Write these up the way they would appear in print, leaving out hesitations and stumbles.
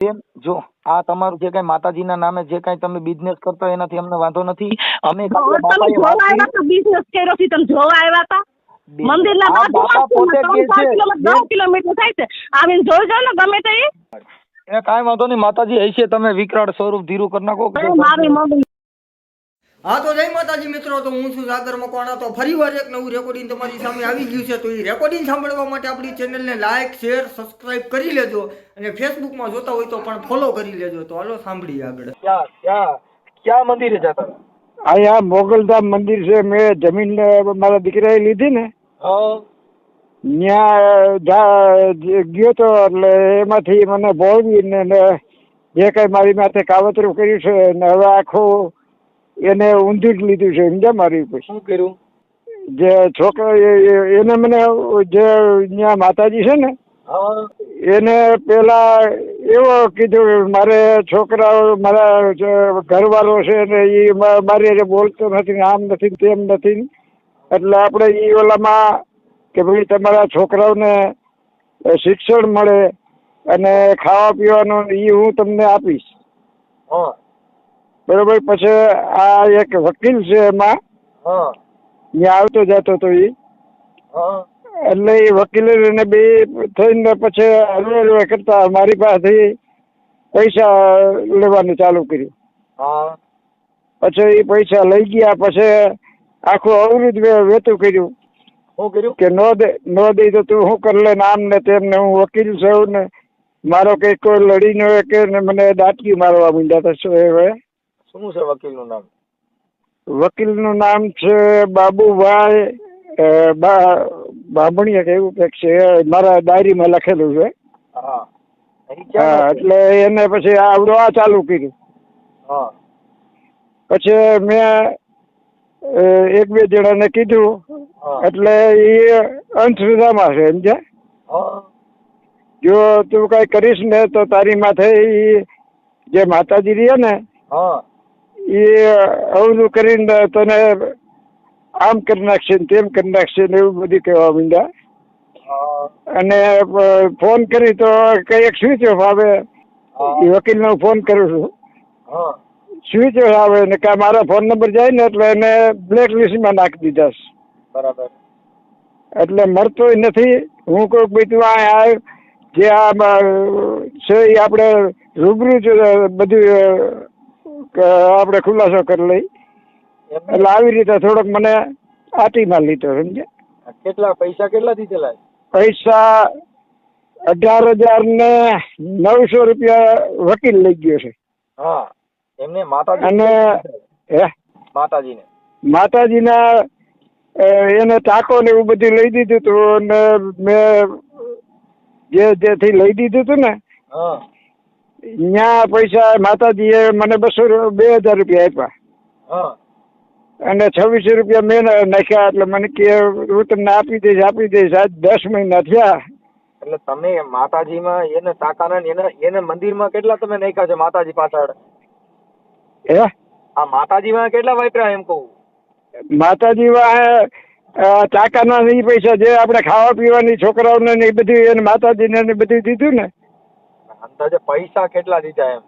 બેન જો આ તમારું જે કઈ માતાજીના નામે જે કઈ તમે બિઝનેસ કરતા હોય એનાથી અમને વાંધો નથી. અમે બિઝનેસ કર્યો છે, તમે જોવા આવ્યા હતા મંદિરના બાજુમાં 10 કિલોમીટર થાય છે, આવીને જોઈ જાવ ને ગમે તે. એ કાંઈ વાંધો નહીં, માતાજી હશે, તમે વિકરાળ સ્વરૂપ ધીરું કરી નાખો. મારી મમ્મી. હા તો જય માતાજી મિત્રો, તો હું છું સાગર મકવાણા. તો ફરીવાર એક નવું રેકોર્ડિંગ તમારી સામે આવી ગયું છે. તો એ રેકોર્ડિંગ સાંભળવા માટે આપણી ચેનલને લાઈક શેર સબસ્ક્રાઇબ કરી લેજો, અને ફેસબુકમાં જોતા હોય તો પણ ફોલો કરી લેજો. તો હાલો સાંભળીએ આગળ. ક્યાં મંદિરે જતા? અહીંયા મોગલધામ મંદિર છે. મેં જમીન મારા દીકરાએ લીધી ને, ત્યાં ગયો તો, એટલે એમાંથી મને ભોળવીને જે કઈ મારી માથે કાવતરું કર્યું છે ને હવે આખું એને ઊંધું જ લીધું છે. સમજ્યા? મારી ઉપર શું કર્યું? જે છોકરા એને મને જે ત્યાં માતાજી છે ને એને પેલા એવો કીધું મારે છોકરાઓ મારા ઘરવાળો છે ને એ મારી બોલતો નથી, આમ નથી તેમ નથી. એટલે આપણે એ ઓલામાં કે ભાઈ તમારા છોકરાઓને શિક્ષણ મળે અને ખાવા પીવાનું એ હું તમને આપીશ. બરોબર. પછી આ એક વકીલ છે, એમાં ત્યાં આવતો જતો હતો એ, એટલે એ વકીલે બે થઈને પછી હલવે કરતા મારી પાસેથી પૈસા લેવાનું ચાલુ કર્યું. પછી એ પૈસા લઈ ગયા. પછી આખું અવૃત વેતું કર્યું. શું કર્યું? કે નો દઈ તો તું શું કરી લે ને આમ ને તેમ ને, હું વકીલ છું ને મારો કઈ કોઈ લડી ન હોય કે મને દાટકી મારવા માંડ્યા હતા. શું છે વકીલનું નામ? વકીલનું નામ છે બાબુભાઈ બામણીયા કે એવું કંઈક છે, મારા ડાયરીમાં લખેલું છે. હા, એટલે એને પછી આવડો આ ચાલુ કર્યું. પછી મેં એક બે જણાને કીધું, એટલે એ અંધશ્રદ્ધામાં છે. સમજ્યા? જો તું કઈ કરીશ ને તો તારી માથે જે માતાજી રહે ને એ અવરું કરીને તને આમ કરી નાખશે ને તેમ કરી નાખશે ને એવું બધું કહેવા માંડ્યા. અને ફોન કરી તો કઈ એક સ્વિચ ઓફ આવે. એ વકીલનો ફોન કરું છું, સ્વિચ ઓફ આવે ને કે મારા ફોન નંબર જાય ને એટલે એને બ્લેક લિસ્ટમાં નાખી દીધા. બરાબર. એટલે મળતોય નથી. હું કોઈ બીજું આ જે આ છે એ આપણે રૂબરૂ જ બધું આપણે ખુલાસો કરી લઈ. એટલે આવી રીતે થોડોક મને આટીમાં લીધો. સમજે? કેટલા પૈસા કેટલા દીધેલા? પૈસા 18,900 રૂપિયા વકીલ લઈ ગયો છે. હા, એમને માતાજી અને માતાજીના એને ટાંકો ને એવું બધું લઈ દીધું હતું. અને મેં જેથી લઈ દીધું હતું ને ત્યાં પૈસા માતાજીએ મને 2,000 રૂપિયા આપ્યા. અને 2600 રૂપિયા મેં નાખ્યા. એટલે મને કે હું તમને આપી દઈશ. આજ 10 મહિના થયા. એટલે તમે માતાજીમાં એને ટાંકાના એને મંદિરમાં કેટલા તમે નાખ્યા છે માતાજી પાછળ? આ માતાજીમાં કેટલા વાપર્યા એમ કહું? માતાજીમાં ટાંકાના નહીં પૈસા જે આપણે ખાવા પીવાની છોકરાઓને ને એ બધું એને માતાજીને ને બધું દીધું ને. અંદાજે પૈસા કેટલા દીધા એમ?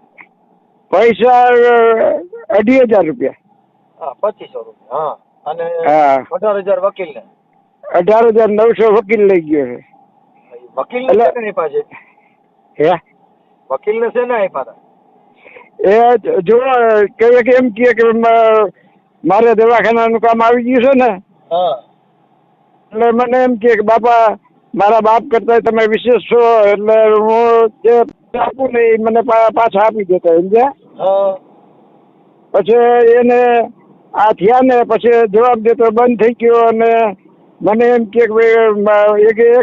પૈસા 2,500 રૂપિયા. 2500 રૂપિયા. અને 18,000 વકીલ ને? 18,900 વકીલ લઈ ગયો છે. વકીલ ને શેને આપ્યા છે? વકીલ ને શેને આપ્યા? એ જો એમ કે મારે દવાખાનાનું કામ આવી ગયું છે ને, એટલે મને એમ કે બાપા મારા બાપ કરતા તમે વિશેષ છો, એટલે હું જે આપું ને એ મને પાછા આપી દેતા. સમજ્યા? પછી એને આ થયા ને પછી જવાબ દેતો બંધ થઈ ગયો. અને મને એમ કે એક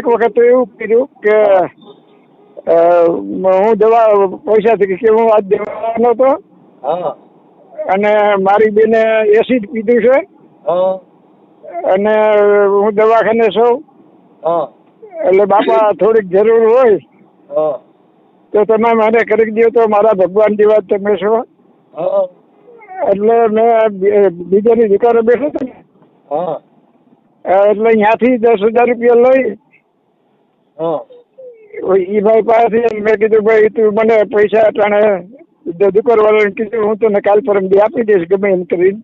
વખત તો એવું કર્યું કે હું દવા પૈસાથી કે હું આજ દેવાનો હતો અને મારી બેને એસિડ પીધું છે અને હું દવાખાને છું. એટલે બાપા થોડીક જરૂર હોય તો તમે મને કરી દો તો મારા ભગવાન જેવા તમે છો. એટલે મેં બીજાની દુકાને બેઠો હતો ને, એટલે અહીંયાથી 10,000 રૂપિયા લઈ ઈ ભાઈ પાસે મેં કીધું ભાઈ તું મને પૈસા અટાણે દુકાનવાળાને કીધું હું તને કાલ પરમ દી આપી દઈશ ગમે એમ કરીને.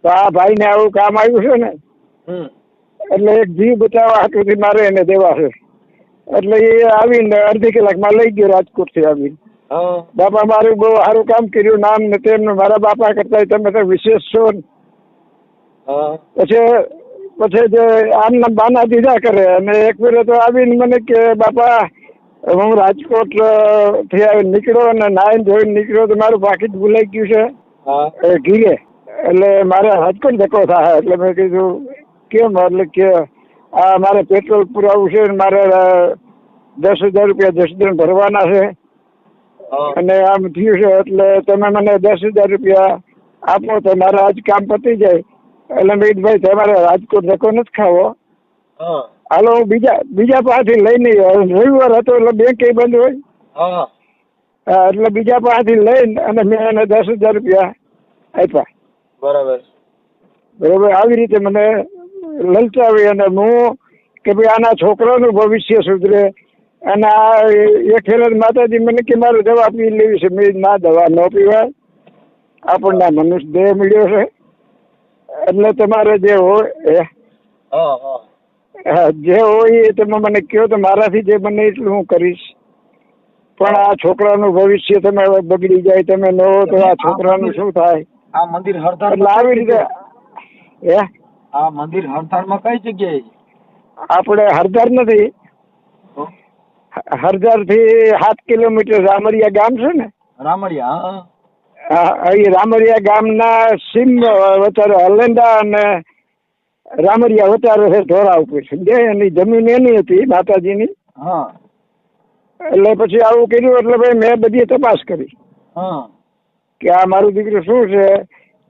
તો આ ભાઈને આવું કામ આવ્યું છે ને એટલે એક જીવ બચાવવા હાથુથી મારે એને દેવા છે. એટલે એ આવીને અડધી કલાકમાં લઈ ગયો રાજકોટથી આવીને. બાપા મારું બહુ સારું કામ કર્યું નામ ને તેમ મારા બાપા કરતા તમે તો વિશેષ છો ને. પછી જે આમના બાના દીધા કરે અને એક ફેરે તો આવીને મને કે બાપા હું રાજકોટ થી આવીને નીકળ્યો અને નાઈને ધોઈને નીકળ્યો તો મારું પાકીટ ભૂલાઈ ગયું છે ઘીરે એટલે મારે રાજકોટ ધક્કો થાય. એટલે મેં કીધું કેમ? એટલે કે આ મારે પેટ્રોલ પુરાવું છે મારે 10,000 રૂપિયા 10 દિન ભરવાના છે અને આમ થયું છે એટલે તમે મને 10,000 રૂપિયા આપો તો મારે આજ કામ પતી જાય. એટલે મેં કીધું ભાઈ તમારે રાજકોટ ધક્કો નથી ખાવો, હાલો હું બીજા પાસેથી લઈને રવિવાર હતો એટલે બેંક એ બંધ હોય એટલે બીજા પાસેથી લઈને અને મેં એને 10,000 રૂપિયા આપ્યા. બરાબર આવી રીતે મને લલચાવી અને હું કે ભાઈ આના છોકરાનું ભવિષ્ય સુધરે અને આ એક ફેર માતાજી મને કે મારે દવા પી લેવી છે. મેં ના દવા ન પીવાય, આપણને મનુષ્ય દેહ મળ્યો છે એટલે તમારે જે હોય જે હોય એ તમે મને કહો તો મારાથી જે બને એટલું હું કરીશ. પણ આ છોકરાનું ભવિષ્ય તમે બગડી જાય, તમે ન હો તો આ છોકરાનું શું થાય? આ મંદિર હરદાર એટલે આવી રીતે આ મંદિર હરદારમાં કઈ જગ્યાએ? આપણે હરદાર નથી, હરદાર થી 7 કિલોમીટર રામરિયા ગામ છે ને. રામરિયા? હા, એ રામરિયા ગામના સીમ વચારે હલેન્ડા અને રામરિયા વચારે છે ધોરા ઉપર. સમજાય? એની જમીન એની હતી માતાજીની. એટલે પછી આવું કર્યું એટલે ભાઈ મેં બધી તપાસ કરી કે આ મારું દીકરું શું છે.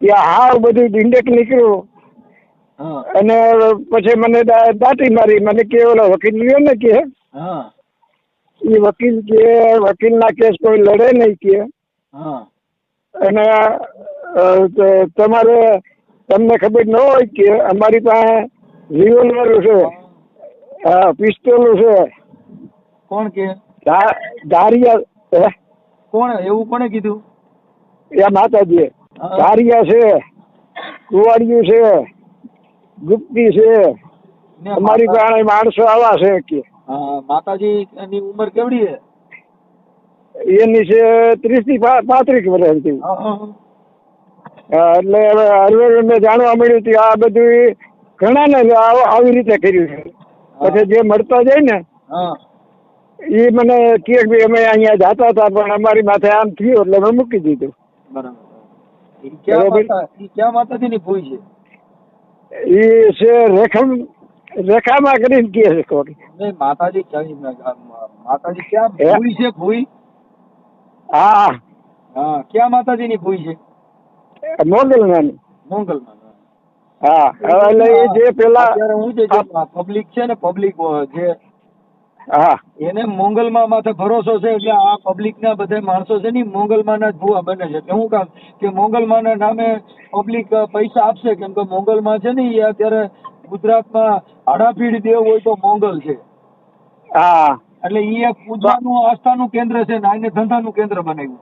ત્યાં હાવ બધું ડિંડક નીકળ્યું અને પછી મને દાટી મારી. મને કે ઓલા વકીલ લ્યો ને કે એ વકીલ કે વકીલના કેસ કોઈ લડે નહીં કે અને તમને ખબર ન હોય કે અમારી પાસે રિવોલ્વર છે, પિસ્તોલ છે. કોણ કે? ધારિયા. કોણ એવું કોને કીધું? એ માતાજી. ધારિયા છે, કુવાડિયું છે, ગુપ્તી છે, અમારી પાસે માણસો આવા છે કે. માતાજી ની ઉંમર કેવડી છે? એની છે 30 થી 35 વર્ષ હતી. એટલે હવે મેં જાણવા મળ્યું કે આ બધું ઘણા ને આવી રીતે કર્યું છે. પછી જે મળતા જાય ને એ મને કે ભાઈ અમે અહીંયા જતા હતા પણ અમારી માથે આમ થયું એટલે મેં મૂકી દીધું. ક્યાં માતાજી ની ભૂઈ છે? એ છે રેખામાં કરીને કે છે કોક. માતાજી ક્યાં ભૂઈ છે? ભૂઈ? હા ક્યાં માતાજી ની ભૂઈ છે? મોગલમાં. હા એટલે એ જે પેલા હું જે પબ્લિક છે ને, પબ્લિક જે હા એને મોંગલમાં માથે ભરોસો છે એટલે આ પબ્લિક ના બધા માણસો છે ને મોંગલમાં ના જ ભૂવા બને છે. એટલે શું કામ કે મોંગલમાં ના નામે પબ્લિક પૈસા આપશે કેમ કે મોંગલમાં છે ને એ અત્યારે ગુજરાતમાં હાડાપીડ દેવ હોય તો મોંગલ છે. હા એટલે એ પૂજાનું આસ્થાનું કેન્દ્ર છે ને એને ધંધાનું કેન્દ્ર બનાવ્યું.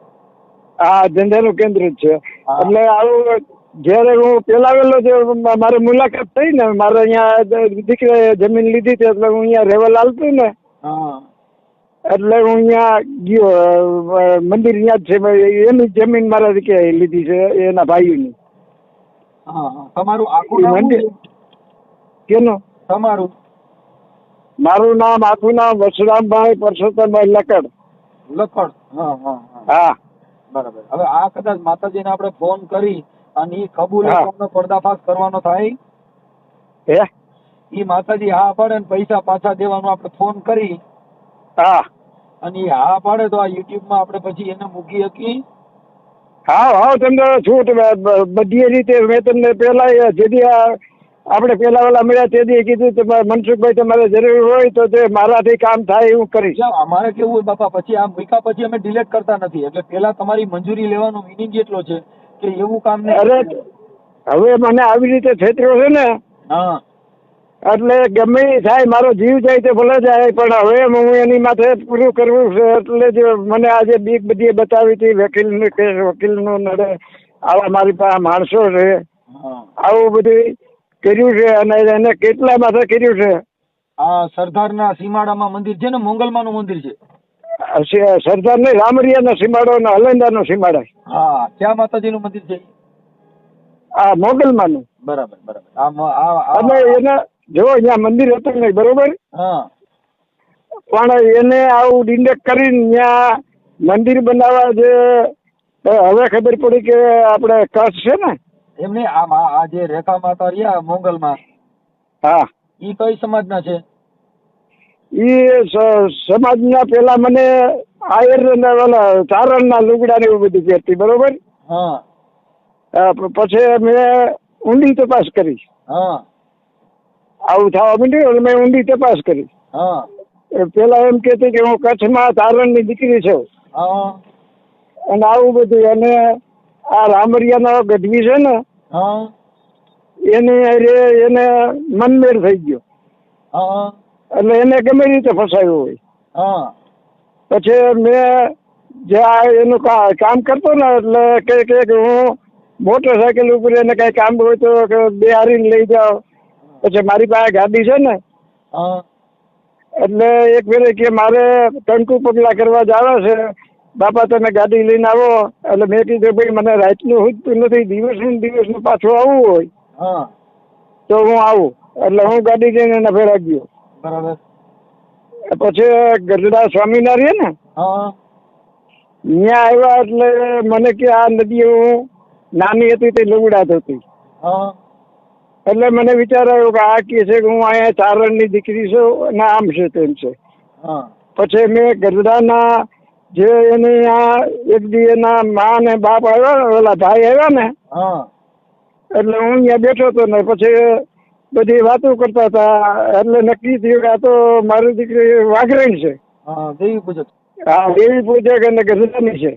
હા ધંધાનું કેન્દ્ર જ છે. એટલે આવું જયારે હું પેલા વેલો જે મારે મુલાકાત થઈ ને, મારે અહીંયા દીકરાએ જમીન લીધી હતી એટલે હું અહીંયા રહેવા લાવતું ને એટલે હું અહીંયા ગયો. મંદિર અહીંયા જ છે, એની જમીન મારા દીકરાએ લીધી છે એના ભાઈઓની. તમારું આખું નામ કેનું? તમારું? મારું નામ આખું નામ વસરામભાઈ પરસોત્તમભાઈ લકડ. હા બરાબર. હવે આ કદાચ માતાજીને આપણે ફોન કરી અને એ કબૂલ પર્દાફાશ કરવાનો થાય એ માતાજી હા પાડે ને પૈસા પાછા દેવાનો આપણે ફોન કરી અને એ હા પાડે તો આ યુટ્યુબ માં આપણે પછી એને મૂકી શકીએ. હા તમને છૂટ બધી રીતે. મેં તમને પેલા જેથી આપણે પેલા વેલા મળ્યા તેથી કીધું મનસુખભાઈ તમારે જરૂર હોય તો તે મારાથી કામ થાય એવું કરીશ. અમારે કેવું હોય બાપા, પછી આ મૂક્યા પછી અમે ડિલેટ કરતા નથી. એટલે પેલા તમારી મંજૂરી લેવાનો મિનિંગ એટલો છે કે એવું કામ નહીં. અરે હવે મને આવી રીતે છેતર્યો છે ને એટલે ગમે એ થાય, મારો જીવ જાય તો ભલે જાય, પણ હવે હું એની માથે પૂરું કરવું છે. એટલે જ મને આજે બીક બધી બતાવી હતી, વકીલનું નડે, આવા મારી પાસે માણસો છે, આવું બધું કર્યું છે. અને એને કેટલા માથે કર્યું છે. આ સરદારના સીમાડામાં મંદિર છે ને, મોંગલમાનું મંદિર છે. સરદાર ને રામરિયાનો સીમાડો ને હલંદાનો સીમાડા. હા, ક્યાં માતાજીનું મંદિર છે? આ મોગલમાનું. બરાબર બરાબર. અને એને જો અહીંયા મંદિર હતું નહીં, બરોબર, હા, પણ એને આવું ડિંડક કરીને ત્યાં મંદિર બનાવવા જે હવે ખબર પડી કે આપણે કચ્છ છે ને, એમને આ જે રેખા માતા રહ્યા મોંગલમાં, હા, ઈ કઈ સમાજના છે? એ સમાજના પેલા મને આયર ચારણના લુગડા ને એવું બધું કહેતી, બરોબર. હા, પછી મેં ઊંડી તપાસ કરી. હા, આવું થવા માંડ્યું, મેં ઊંડી તપાસ કરી. હા, પેલા એમ કહેતી કે હું કચ્છમાં ચારણની દીકરી છું, હા, અને આવું બધું. અને આ રામરિયાનો ગઢવી છે ને, હા, એને મનમેળ થઈ ગયો. હા, એટલે એને ગમે રીતે ફસાયું હોય. હા, પછી મેં જે એનું કામ કરતો ને, એટલે કે હું મોટરસાયકલ ઉપર એને કઈ કામ હોય તો બે હારીને લઈ જાઓ. પછી મારી પાસે ગાડી છે ને, હા, એટલે એક ફેરે કે મારે ટંકુ પગલા કરવા જવા છે, બાપા તમે ગાડી લઈને આવો. એટલે મેં કીધું ભાઈ મને રાતનું હુજતું નથી, દિવસનું પાછું આવવું હોય હા, તો હું આવું. એટલે હું ગાડી લઈને એને ફેરા ગયો. બરાબર. પછી ગઢડા સ્વામિનારાયણ ને, હા, ત્યાં આવ્યા. એટલે મને કે આ નદી હું નાની હતી તે લુગડાત હતી. હા, એટલે મને વિચાર આવ્યો કે આ કે છે કે હું અહીંયા ચારણની દીકરી છું અને આમ છે તેમ છે. હા, પછી મેં ગઢડાના જે એની આ એક દી એના મા ને બાપ આવ્યા, ઓલા ભાઈ આવ્યા ને, હા, એટલે હું અહીંયા બેઠો હતો ને પછી બધી વાતો કરતા હતા. એટલે નક્કી થયું કે આ તો મારી દીકરી વાઘરણ છે. હા, દેવી પૂજક. હા, દેવી પૂજક અને ગઢડાની છે.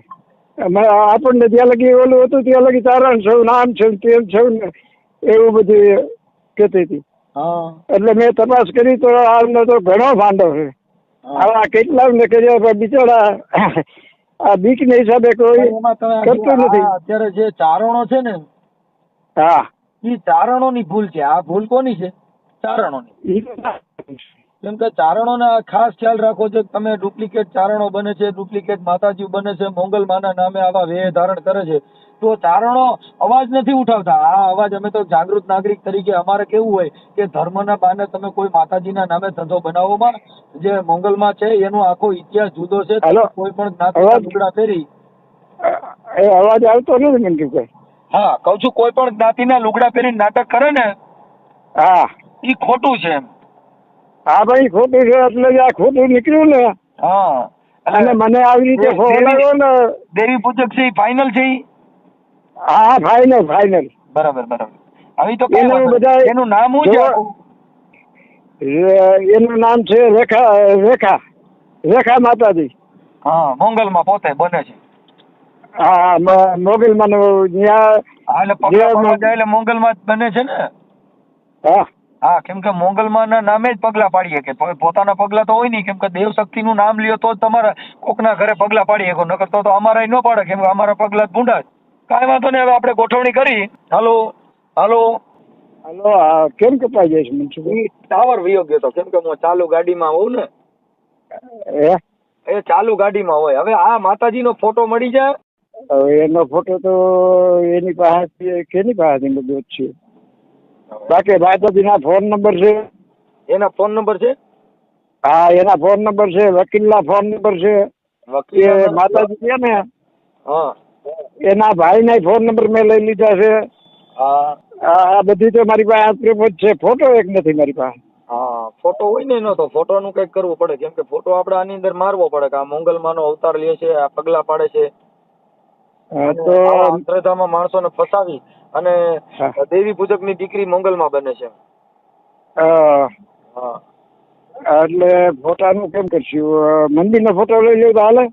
આપણને ત્યાં લગી ઓલું હતું, ત્યાં લગી ચારણ છું, નામ છે, તેમ છે ને, એવું બધું કહેતી હતી. હા, એટલે મેં તપાસ કરી તો આનો તો ઘણો ભાંડો છે. આવા કેટલા ને કર્યા, બિચારા આ બીક ના હિસાબે કોઈ કરતું નથી. અત્યારે જે ચારણો છે ને, હા, એ ચારણોની ભૂલ છે. આ ભૂલ કોની છે? ચારણોની. કેમ કે ચારણોને ખાસ ખ્યાલ રાખવો છે કે તમે ડુપ્લિકેટ ચારણો બને છે, ડુપ્લિકેટ માતાજી બને છે, મોંગલમાના નામે આવા વેહ ધારણ કરે છે, તો ચારણો અવાજ નથી ઉઠાવતા. આ અવાજ અમે તો જાગૃત નાગરિક તરીકે અમારે કેવું હોય કે ધર્મના બાને તમે કોઈ માતાજીના નામે ધંધો બનાવોમાં, જે મોંગલમાં છે એનો આખો ઇતિહાસ જુદો છે. કોઈ પણ જ્ઞાતિના લુગડા પહેરી, અવાજ આવતો નથી મનસુખભાઈ. હા, કઉ છું, કોઈ પણ જ્ઞાતિના લુગડા પહેરી નાટક કરે ને, હા, ઈ ખોટું છે એમ. હા ભાઈ, ખોટું છે. એટલે આ ખોટું નીકળ્યું ને. હા, અને મને આવી રીતે ફોન આવ્યો ને. દેવી પૂજક છે, ફાઇનલ છે. હા, ફાઇનલ. બરાબર બરાબર. આવી તો એનું નામ શું છે? એનું નામ છે રેખા માતાજી. હા, મોંગલમાં પોતે બને છે. હા, મોગલમાં એટલે મોંગલમાં જ બને છે ને. હા, હા, કેમ કે મોંગલમાં ના નામે જ પગલા પાડીએ કે પોતાના પગલા તો હોય નહીં. કેમ કે દેવ શક્તિ નું નામ લ્યો તો જ તમારા કોકના ઘરે પગલા પાડીએ. નકર તો અમારા ન પાડે, કેમ કે અમારા પગલા જ ભૂંડા. કાંઈ વાંધો નહીં, હવે આપણે ગોઠવણી કરી. હાલો, કેમ કપાઈ જાય છે મનસુખભાઈ? ટાવર વયો ગયો તો, કેમ કે હું ચાલુ ગાડીમાં હોઉં ને. એ ચાલુ ગાડીમાં હોય. હવે આ માતાજીનો ફોટો મળી જાય. હવે એનો ફોટો તો એની પાસે કેની પાસે બધું છે. બાકી માતાજીના ફોન નંબર છે. એના ફોન નંબર છે? હા, એના ફોન નંબર છે. વકીલના ફોન નંબર છે. માતાજી છે ને, હા, એના ભાઈના ફોન નંબર મેં લઈ લીધા છે. હા, આ બધી તો મારી પાસે પ્રેમ જ છે, ફોટો એક નથી મારી પાસે. હા, ફોટો હોય ને એનો તો ફોટોનું કંઈક કરવું પડે, કેમ કે ફોટો આપણે આની અંદર મારવો પડે કે આ મોંગલમાંનો અવતાર લે છે, આ પગલા પાડે છે, તો અંધશ્રદ્ધામાં માણસોને ફસાવી અને દેવી પૂજકની દીકરી મોંગલમાં બને છે. હા, એટલે ફોટાનું કેમ કરશું? મંદિરનો ફોટો લઈ લો તો હાલે?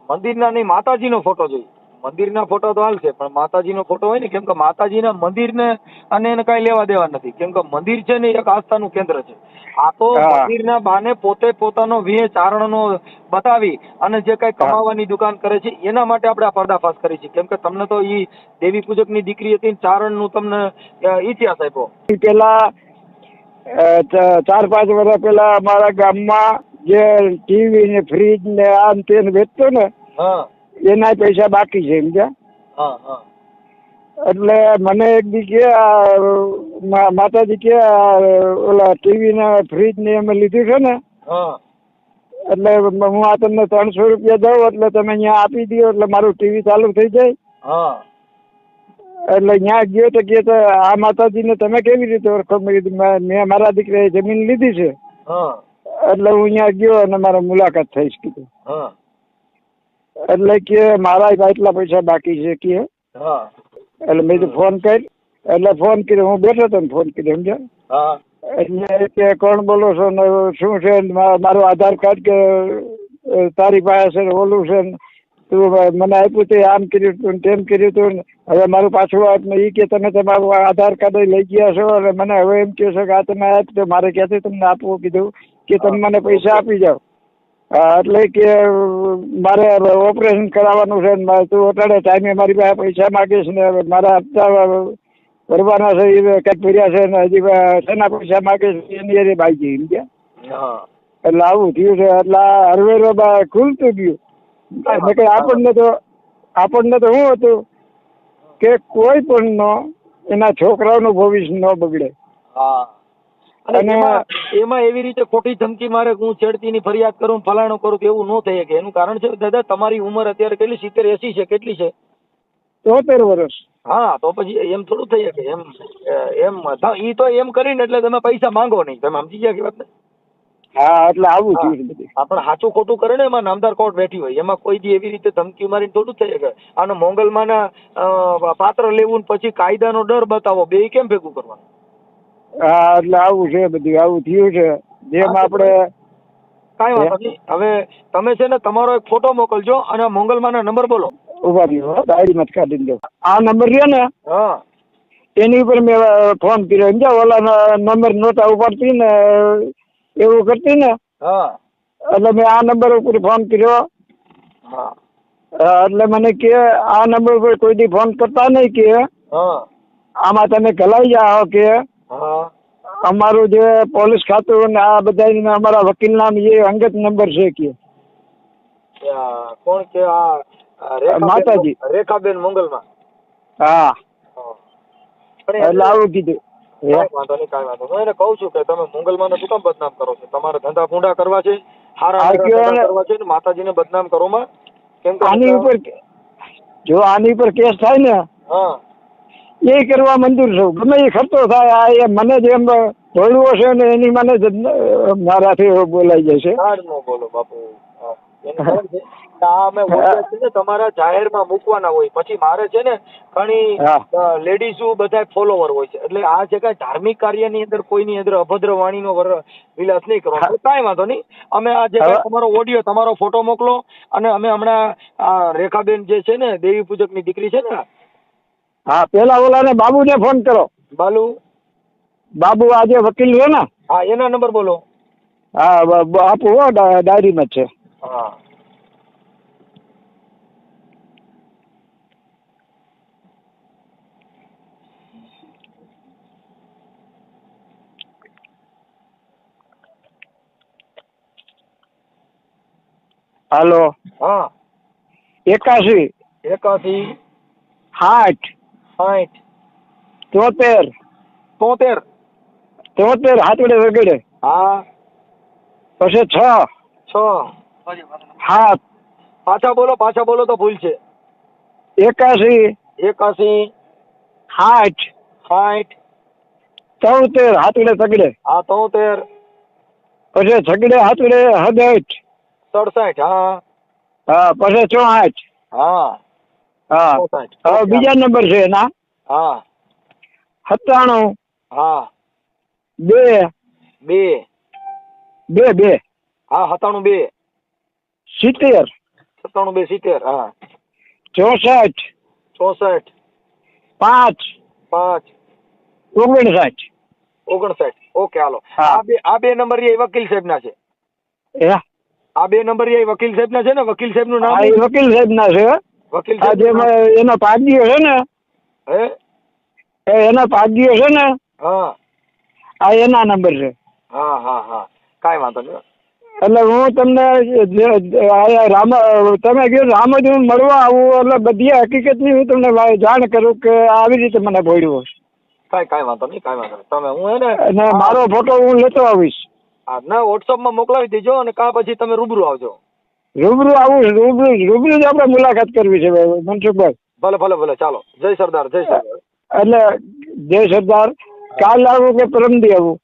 મંદિરના નહીં, માતાજીનો ફોટો જોઈએ. મંદિરના ફોટો તો હાલશે, પણ માતાજીનો ફોટો હોય ને, કેમ કે માતાજીના મંદિરને અને એને કઈ લેવા દેવા નથી, કેમ કે મંદિર છે ને એક આસ્થાનું કેન્દ્ર છે. આ તો મંદિરના બાને પોતે પોતાનો વિહે ચારણનો બતાવી અને જે કઈ કમાવાની દુકાન કરે છે એના માટે આપણે આ પર્દાફાશ કરી છે, કેમ કે તમને તો ઈ દેવી પૂજકની દીકરી હતી, ચારણનું તમને ઇતિહાસ આપ્યો. પેલા 4-5 વર્ષ પેલા અમારા ગામમાં જે ટીવી ને ફ્રીજ ને આમ તેને વેચતો ને એના પૈસા બાકી છે સમજ્યા. એટલે મને એક દી કે માતાજી કે ઓલા ટીવી ને ફ્રીજ ને અમે લીધું છે ને, એટલે હું આ તમને 300 રૂપિયા દઉં એટલે તમે અહીંયા આપી દો એટલે મારું ટીવી ચાલુ થઈ જાય. એટલે ત્યાં ગયો તો કે આ માતાજીને તમે કેવી રીતે ઓળખો? મેં મારા દીકરાએ જમીન લીધી છે એટલે હું અહીંયા ગયો અને મારા મુલાકાત થઈશ કીધું. એટલે કે મારા એટલા પૈસા બાકી છે કે. એટલે મેં તો ફોન કરી, એટલે ફોન કર્યો, હું બેઠો હતો ને ફોન કર્યો સમજ્યા. એટલે કે કોણ બોલો છો ને શું છે? મારું આધાર કાર્ડ કે તારી પાસે છે ઓલું છે ને તું મને આપ્યું તે આમ કર્યું તું તેમ કર્યું તું, હવે મારું પાછું એ કે તમે તમારું આધાર કાર્ડ લઈ ગયા છો અને મને હવે એમ કહો છો કે આ તમે આપ તો મારે ક્યાંથી તમને આપવું કીધું કે તમે મને પૈસા આપી જાઓ. એટલે કે મારે ઓપરેશન કરાવવાનું છે ને તું અટાડે ટાઈમે મારી પાસે પૈસા માગીશ ને મારા હપ્તા ભરવાના છે એ કંઈક ભર્યા છે ને હજી શેના પૈસા માગીશ એની અરે બાકી એમ ગયા. એટલે આવું થયું છે. એટલે હરવેરો ખુલતું ગયું. આપણને તો શું હતું કે કોઈ પણ નો એના છોકરાઓનું ભવિષ્ય ન બગડે. અને એમાં એવી રીતે ખોટી ધમકી મારે હું છેડતીની ફરિયાદ કરું ફલાણું કરું તો એવું ન થઈ શકે. એનું કારણ છે દાદા તમારી ઉંમર અત્યારે કેટલી 70-80 છે? કેટલી છે? 73 વર્ષ. હા તો પછી એમ થોડું થઈ શકે. એમ ઈ તો એમ કરીને એટલે તમે પૈસા માંગો નહીં. તમે સમજી ગયા કે વાત? હા એટલે આવું થયું બધું. આપણે સાચું ખોટું કરે ને એમાં નામદાર કોર્ટ બેઠી હોય, એમાં કોઈ દી એવી રીતે ધમકી મારીને થોડું થઈ શકે. આને મોંગલમાના પાત્ર લેવું ને પછી કાયદાનો ડર બતાવો, બે કેમ ભેગું કરવાનું? હા એટલે આવું છે બધું, આવું થયું છે. જેમ આપણે કાંઈ વાંધો નહીં. હવે તમે છે ને તમારો એક ફોટો મોકલજો અને મોંગલમાના નંબર બોલો. ઉભા રહ્યો, ડાયરીમાં કાઢી દો. આ નંબર રહ્યો ને એની ઉપર મેં ફોન કર્યો સમજ્યા. ઓલા નંબર નહોતા ઉપાડતી ને એવું કરતી ને એટલે મેં આ નંબર ઉપર ફોન કર્યો. એટલે મને કે આ નંબર ઉપર કોઈ દી ફોન કરતા નહીં કે આમાં તમે કલાઈ જાઓ કે અમારું જે પોલીસ ખાતું ને આ બધા અમારા વકીલ નામ એ અંગત નંબર છે કે. કોણ કે? માતાજી રેખાબેન મોંગલમાં. હા એટલે આવું કીધું. કાંઈ વાંધો નહીં, કાંઈ વાંધો. હું એને કહું છું કે તમે મોંગલમાને શું કામ બદનામ કરો છો? તમારે ધંધા પૂંડા કરવા છે, હારા કરવા છે, માતાજીને બદનામ કરોમાં. કેમ કે આની ઉપર જો આની ઉપર કેસ થાય ને એ કરવા મંજૂર છું. ગમે એ ખર્ચો થાય આ મને જેમ ભોળવો છે ને એની મને મારાથી બોલાઈ જશે. બોલો બાપુ. તમારા જાહેરમાં મૂકવાના હોય પછી મારે છે ને ઘણી લેડીઝ બધા ફોલોવર હોય છે, એટલે આ જે કઈ ધાર્મિક કાર્યની અંદર કોઈની અંદર અભદ્ર વાણીનો વિલાસ નહીં કરવાનો. કાંઈ વાંધો નહીં. અમે આ જે તમારો ઓડિયો તમારો ફોટો મોકલો અને અમે હમણાં આ રેખાબેન જે છે ને દેવી પૂજકની દીકરી છે ને, હા પેલા ઓલાને બાબુને ફોન કરો. બાબુ આજે વકીલ છે ને, હા એના નંબર બોલો. હા આપો ડાયરીમાં છે. હા હાલો. હા 81 60 60 73 73 હાથડે વગડે. હા પછી 6 7 પાછા બોલો તો ભૂલ છે. 81 60 73 હાથડે તગડે. હા 73 પછી છગડે હાથડે 67 67. હા પછી 64. હા હવે બીજા નંબર છે એના 97 2 હા 97 2 70 97 2 70. હા 64 64 5 5 59. 59. ઓકે હાલો. હા. આ બે નંબર એ વકીલ સાહેબ ના છે. આ બે નંબર એ વકીલ સાહેબ ના છે ને? વકીલ સાહેબ નું નામ? હા, એ વકીલ સાહેબ ના છે. વકીલ આ જે સાહેબ એનો પાદીઓ છે ને, હે? એનો પાદીઓ છે ને, હા આ એના નંબર છે. હા હા હા, કાંઈ વાંધો નહીં. એટલે હું તમને તમે કીધું રામોજી મળવા આવું, એટલે બધી હકીકતની હું તમને જાણ કરું કે આવી રીતે મને ભોળ્યું. કાંઈ વાંધો નહીં, કાંઈ વાંધો નહીં. તમે હું હે ને અને મારો ફોટો હું લેતો આવીશ. હા ના, WhatsApp માં મોકલાવી દેજો, અને કાં પછી તમે રૂબરૂ આવજો. રૂબરૂ આવું, રૂબરૂ જ આપણે મુલાકાત કરવી છે મનસુખભાઈ. ભલે ભલે ભલે, ચાલો. જય સરદાર, જય સરદાર. એટલે જય સરદાર. કાલ આવું કે પરમદી આવું?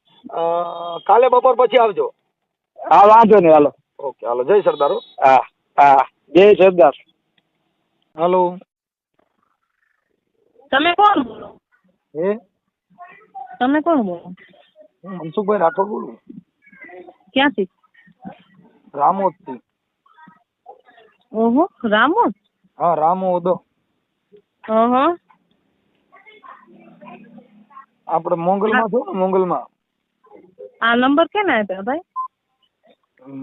કાલે બપોર પછી આવજો. હા, વાંધો નહીં, હાલો. ઓકે હાલો, જય સરદાર. હા હા, જય સરદાર. હાલો. તમે કોણ બોલો? હે? તમે કોણ બોલો? હું મનસુખભાઈ રાઠોડ બોલું. ક્યાંથી? રામોદ થી. ઓહો, રામોદ? હા, રામોદ. આપણે મોંગલમાં છો ને? મોંગલમાં. આ નંબર કેને આપ્યા ભાઈ?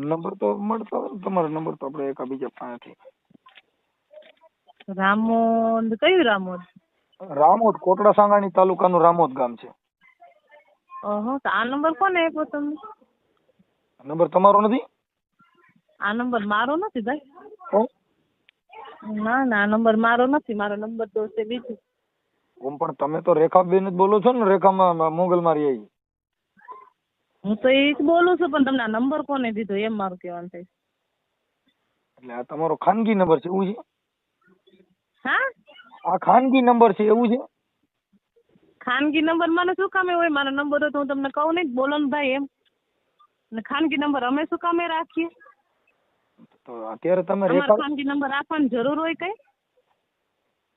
નંબર તો મળતો હોય ને તમારો નંબર તો આપણે એકબીજા પાસેથી. રામોદ કયું રામોદ? રામોદ, કોટડા સાંગાણી તાલુકાનું રામોદ ગામ છે. ઓહો, તો આ નંબર કોને આપ્યો તમને? નંબર તમારો નથી? આ નંબર મારો નથી ભાઈ. તો? ના ના, આ નંબર મારો નથી. મારો નંબર તો છે બીજું. પણ તમે તો રેખાબેન જ બોલો છો ને? રેખામાં મોંગલમાં રહી. હું તો એ જ બોલું છું, પણ તમને આ નંબર કોને દીધો એમ મારું કહેવાનું થાય. એટલે આ તમારો ખાનગી નંબર છે એવું છે? હા, આ ખાનગી નંબર છે એવું છે? ખાનગી નંબર મને શું કામે હોય? મારો નંબર હોય તો હું તમને કહું નહીં, બોલો ને ભાઈ એમ. ને ખાનગી નંબર અમે શું કામે રાખીએ? તો અત્યારે તમે તમારે ખાનગી નંબર આપવાની જરૂર હોય કઈ?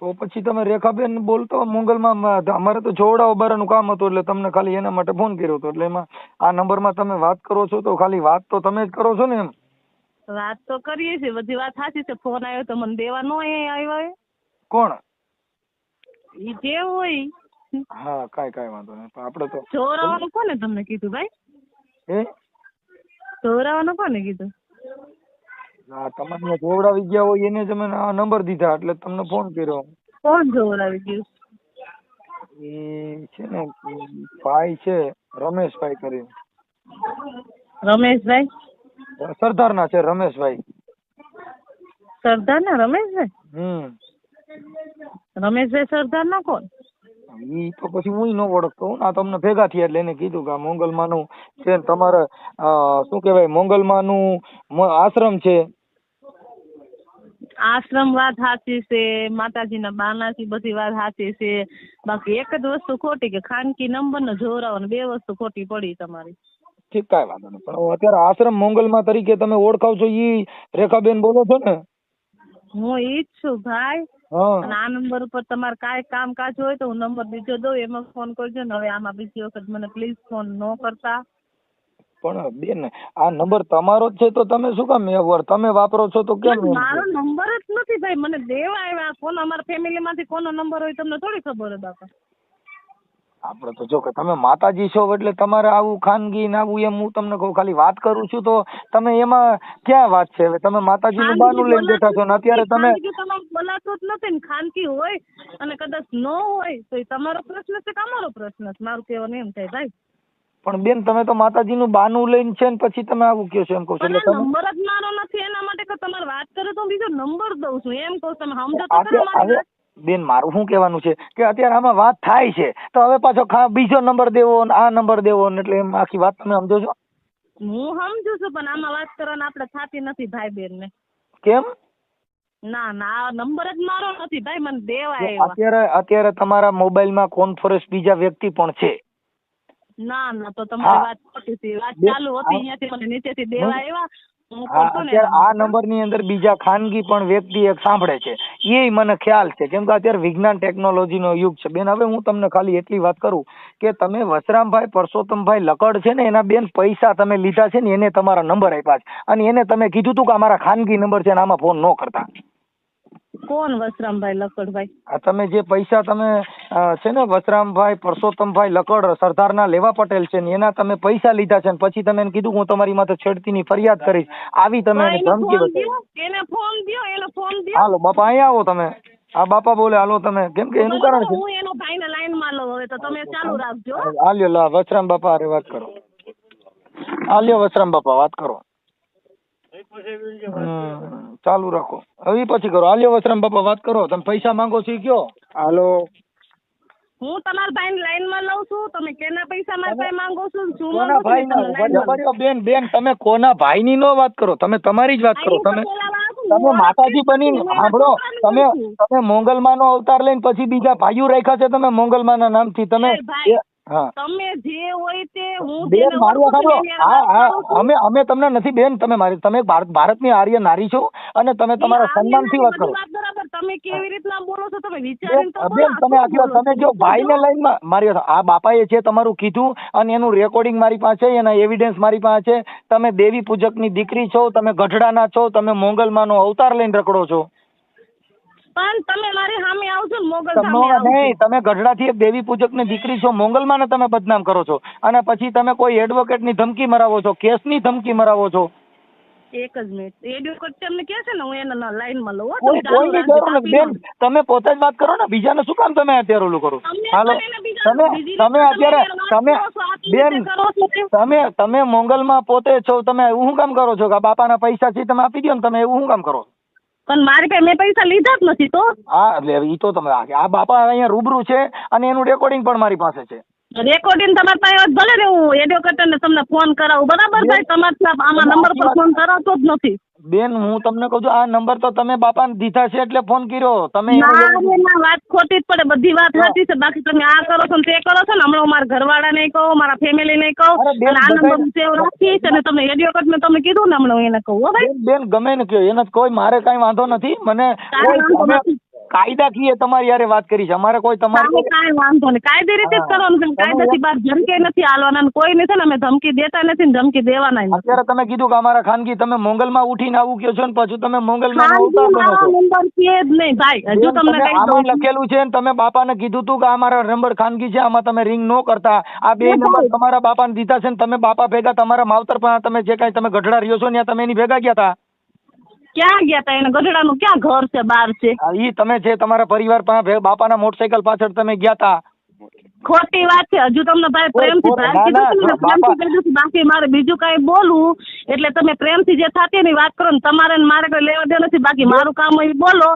તો પછી તમે રેખાબેન બોલતો મોંગલમાં. અમારે તો જોવડાઓ બારાનું કામ હતું, એટલે તમને ખાલી એના માટે ફોન કર્યો હતો. એટલે એમાં આ નંબરમાં તમે વાત કરો છો તો ખાલી વાત તો તમે જ કરો છો ને? એમ વાત તો કરીએ છીએ, બધી વાત સાચી છે. ફોન આવ્યો તો મને દેવા નો આવ્યો હોય? કોણ? ઈ જે હોય. હા, કાંઈ વાંધો નહીં. તો આપણે તો ચોરાવાનું કોને તમને કીધું ભાઈ? હે? ચોરાવાનું કોને કીધું? હા, તમારે જોવડાવી ગયા હોય એને જ અમે આ નંબર દીધા, એટલે તમને ફોન કર્યો. કોણ જોવડાવી ગયું? એ છે ને ભાઈ છે, રમેશભાઈ કરીને. રમેશભાઈ? સરદારના છે રમેશભાઈ. સરદાર ના રમેશભાઈ? રમેશભાઈ સરદાર ના કોણ? ઈ તો પછી હું ન ઓળખતો. આ તમને ભેગા થયા એટલે એને કીધું કે આ મોંગલમાનું છે ને તમારે શું કહેવાય, મોંગલમાનું આશ્રમ છે. આશ્રમ વાત સાચી છે, માતાજીના બાનાથી બધી વાત સાચી છે. બાકી એક જ વસ્તુ ખોટી કે ખાનગી નંબર ને જોરાવો, બે વસ્તુ ખોટી પડી તમારી. ઠીક, કાંઈ વાંધો નહીં. પણ અત્યારે આશ્રમ મોંગલમાં તરીકે તમે ઓળખાવ છો ઈ રેખાબેન બોલો છો ને? હું ઈ જ છું ભાઈ. અને આ નંબર ઉપર તમારે કાંઈ કામકાજ હોય તો હું નંબર બીજો દઉં, એમાં ફોન કરજો ને. હવે આમાં બીજી વખત મને પ્લીઝ ફોન ન કરતા. પણ બેન, આ નંબર તમારો જ છે તો તમે શું કામ તમે વાપરો છો તો કેમ? મારો નંબર જ નથી ભાઈ, મને દેવા આવ્યા. કોનો અમારા ફેમિલી માંથી કોનો નંબર હોય તમને થોડી ખબર હોય બાપા. આપણે તો જો કે તમે માતાજી છો એટલે તમારે આવું ખાનગી ને આવું એમ હું તમને કહું, ખાલી વાત કરું છું તો તમે એમાં ક્યાં વાત છે? હવે તમે માતાજીનું બાનું લઈને બેઠા છો ને અત્યારે તમે બોલાતો જ નથી ને. ખાનગી હોય અને કદાચ ન હોય તો એ તમારો પ્રશ્ન છે કે અમારો પ્રશ્ન છે? મારું કહેવાનું એમ થાય ભાઈ. પણ બેન, તમે તો માતાજીનું બાનું લઈને છે ને પછી તમે આવું કહો છો એમ કહું છું. એટલે નંબર જ મારો નથી, એના માટે કે તમારે વાત કરો તો બીજો નંબર દઉં છું એમ કહું. તમે સમજો તો ખરા મારી વાત. બેન, મારું શું કહેવાનું છે કે અત્યારે આમાં વાત થાય છે તો હવે પાછો બીજો નંબર દેવો ને આ નંબર દેવો ને, એટલે એમ આખી વાત તમે સમજો છો? હું સમજુ છું, પણ આમાં વાત કરવાને આપણે થતી નથી ભાઈ બેન ને. કેમ? ના ના, આ નંબર જ મારો નથી ભાઈ, મને દેવા આવ્યા. અત્યારે તમારા મોબાઈલમાં કોન્ફરન્સ બીજા વ્યક્તિ પણ છે. ના ના, તો તમારી વાત ખોટી છે. વાત ચાલુ હતી, અહીંયાથી મને નીચેથી દેવા આવ્યા. અત્યારે આ નંબર ની અંદર બીજા ખાનગી પણ વ્યક્તિ એક સાંભળે છે, એ મને ખ્યાલ છે. કેમ કે અત્યારે વિજ્ઞાન ટેકનોલોજી નો યુગ છે બેન. હવે હું તમને ખાલી એટલી વાત કરું કે તમે વસરામભાઈ પરસોત્તમભાઈ લકડ છે ને, એના બેન પૈસા તમે લીધા છે ને, એને તમારા નંબર આપ્યા છે અને એને તમે કીધું તું કે અમારા ખાનગી નંબર છે ને આમાં ફોન ન કરતા. કોણ વસરામભાઈ લકડભાઈ? આ તમે જે પૈસા તમે છે ને વસરામભાઈ પરસોત્તમભાઈ લકડ સરદારના લેવા પટેલ છે ને એના તમે પૈસા લીધા છે ને પછી તમે એને કીધું હું તમારી માથે છેડતીની ફરિયાદ કરીશ, આવી તમે એને ધમકી બતાવી. એને ફોન દ્યો. હાલો બાપા અહીંયા આવો તમે. આ બાપા બોલે હાલો તમે, કેમ કે એનું કારણ છે હું એનો ભાઈને લાઈનમાં લઉં, હવે તો તમે ચાલુ રાખજો. હાલ્યો લા વસરામ બાપા અરે વાત કરો. હાલ્યો વસરામ બાપા વાત કરો. ચાલુ રાખો હવે પછી કરો. હાલ્યો વસરામ બાપા વાત કરો. તમે પૈસા માંગો છો કયો? હાલો હું તમારા ભાઈને લાઈનમાં લઉં છું, તમે કેના પૈસા મારા પાસે માંગો છો? શું કોના માંગો છો? ભાઈ તમે લાઈનમાં લઉં. બેન તમે કોના ભાઈની નો વાત કરો, તમે તમારી જ વાત કરો. તમે માતાજી બની સાંભળો, તમે મોંગલમાં નો અવતાર લઈને પછી બીજા ભાઈઓ રાખ્યા છે તમે મોંગલમાં ના નામથી. તમે હા તમે જે હોય તે હું બેન મારું સાંભળો. અમે તમને નથી બેન, તમે ભારતની આર્ય નારી છો અને તમે તમારા સન્માનથી વાત કરો. તમે કેવી રીતના બોલો છો? તમે વિચારીને તો બેન તમે તમે જો ભાઈને લાઈનમાં મારી આ બાપાએ છે તમારું કીધું અને એનું રેકોર્ડિંગ મારી પાસે, એના એવિડન્સ મારી પાસે છે. તમે દેવી પૂજકની દીકરી છો, તમે ગઢડાના છો, તમે મોંગલમાંનો અવતાર લઈને રખડો છો. પણ તમે મારી સામે આવજો ને મોગલ સામે આવજો. નહીં, તમે ગઢડાથી એક દેવી પૂજકની દીકરી છો, મોંગલમાં તમે બદનામ કરો છો અને પછી તમે કોઈ એડવોકેટની ધમકી મરાવો છો, કેસની ધમકી મરાવો છો. એક જ મિનિટ, એડવોકેટ તમને કહે છે ને હું એને લાઈનમાં લઉં. કોઈની જરૂર નથી બેન, તમે પોતે જ વાત કરો ને, બીજાને શું કામ તમે અત્યારે ઓલું કરો? હાલો તમે અત્યારે બેન તમે મોંગલમાં પોતે છો, તમે એવું શું કામ કરો છો કે બાપાના પૈસા છે તમે આપી દો ને, તમે એવું શું કામ કરો? પણ મારી પાસે મેં પૈસા લીધા જ નથી તો. હા એટલે ઈ તો તમે આ બાપા અહીંયા રૂબરૂ છે અને એનું રેકોર્ડિંગ પણ મારી પાસે છે. રેકોર્ડિંગ તમારી પાસે ભલે ને હું એડવોકેટ ને તમને ફોન કરાવું, બરાબર ભાઈ? તમારે આમાં નંબર પર ફોન કરાવતો જ નથી બેન. હું તમને કહું છું આ નંબર તો તમે બાપાને દીધા છે એટલે ફોન કર્યો તમે. ના વાત ખોટી જ પડે, બધી વાત સાચી છે. બાકી તમે આ કરો છો ને તે કરો છો ને, હમણાં હું મારા ઘરવાળા નહીં કહું, મારા ફેમિલી નહીં કહું, અને આ નંબર સેવ રાખીશ અને તમને એડવોકેટ ને તમે કીધું ને હમણાં એને કહું. હો ભાઈ બેન ગમે ને કયો, એને કોઈ મારે કઈ વાંધો નથી. મને કાયદાકીય તમારી યારે વાત કરી છે, અમારે કોઈ તમારે કાંઈ વાંધો નહીં. કાયદે રીતે જ કરવાનું છે, કાયદાથી બહાર ધમકી નથી આલવાના, કોઈ છે ને અમે ધમકી દેતા નથી ને ધમકી દેવાના નથી. અત્યારે તમે કીધું કે અમારા ખાનગી, તમે મોંગલમાં ઉઠીને આવું કયો છો ને પછી તમે મોંગલમાં નંબર છે જ નહીં ભાઈ. હજુ તમને આમાં લખેલું છે ને તમે બાપાને કીધું તું કે આ મારા નંબર ખાનગી છે, આમાં તમે રિંગ નો કરતા. આ બે નંબર તમારા બાપાને દીધા છે ને તમે બાપા ભેગા તમારા માવતર પણ તમે જે કઈ તમે ગઢડા રહ્યો છો ત્યાં તમે એની ભેગા ગયા હતા. ક્યાં ગયા હતા? એને ગઢડાનું ક્યાં ઘર છે? બહાર છે. ઈ તમે છે તમારા પરિવાર પાસે બાપાના મોટરસાયકલ પાછળ તમે ગયા હતા. ખોટી વાત છે. હજુ તમને ભાઈ પ્રેમથી બાકી મારે બીજું કઈ બોલવું એટલે તમે પ્રેમથી જે થતી એની વાત કરો ને, તમારે મારે કઈ લેવા દે નથી. બાકી મારું કામ હોય બોલો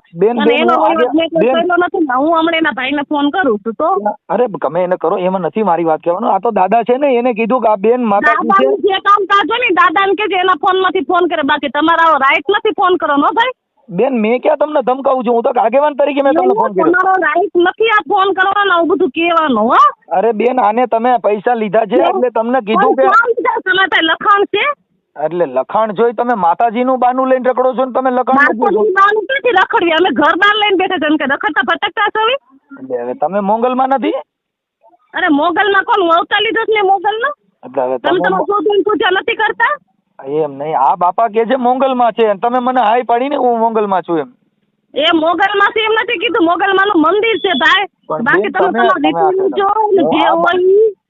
અને એનો નથી. હું હમણાં એના ભાઈને ફોન કરું છું તો. અરે ગમે એને કરો, એમાં નથી મારી વાત કહેવાનું. આ તો દાદા છે ને, એને કીધું કે આ બેન માતા જે કામ કાજો ને દાદાને કે એના ફોન માંથી ફોન કરે, બાકી તમારા રાઈટ નથી ફોન કરવાનો ભાઈ. બેન મેં ક્યાં તમને ધમકાવું છું? હું તો આગેવાન તરીકે મેં તમને ફોન કર્યો. તમારો રાઈટ નથી આ ફોન કરવાનો, આવું બધું કહેવાનું. હો અરે બેન આને તમે પૈસા લીધા છે એટલે તમને કીધું કે લખાણ છે એટલે લખાણ જોઈ તમે માતાજીનું બાનું લઈને રખડો છો ને તમે લખાણ નથી રખડવી. અમે ઘર બાર લઈને બેઠા છે કે રખડતા ભટકતા છો. હવે તમે મોંગલમાં નથી? અરે મોગલમાં કોણ? હું અવતાર લીધો છે મોગલનો. એટલે તમે તમારું પૂજા નથી કરતા એમ નહીં. આ બાપા કે છે મોંગલમાં છે, તમે મને હાય પાડીને હું મોંગલમાં છું એમ. એ મોગલમાં છે એમ નથી કીધું, મોગલમાં નું મંદિર છે ભાઈ. બાકી તમે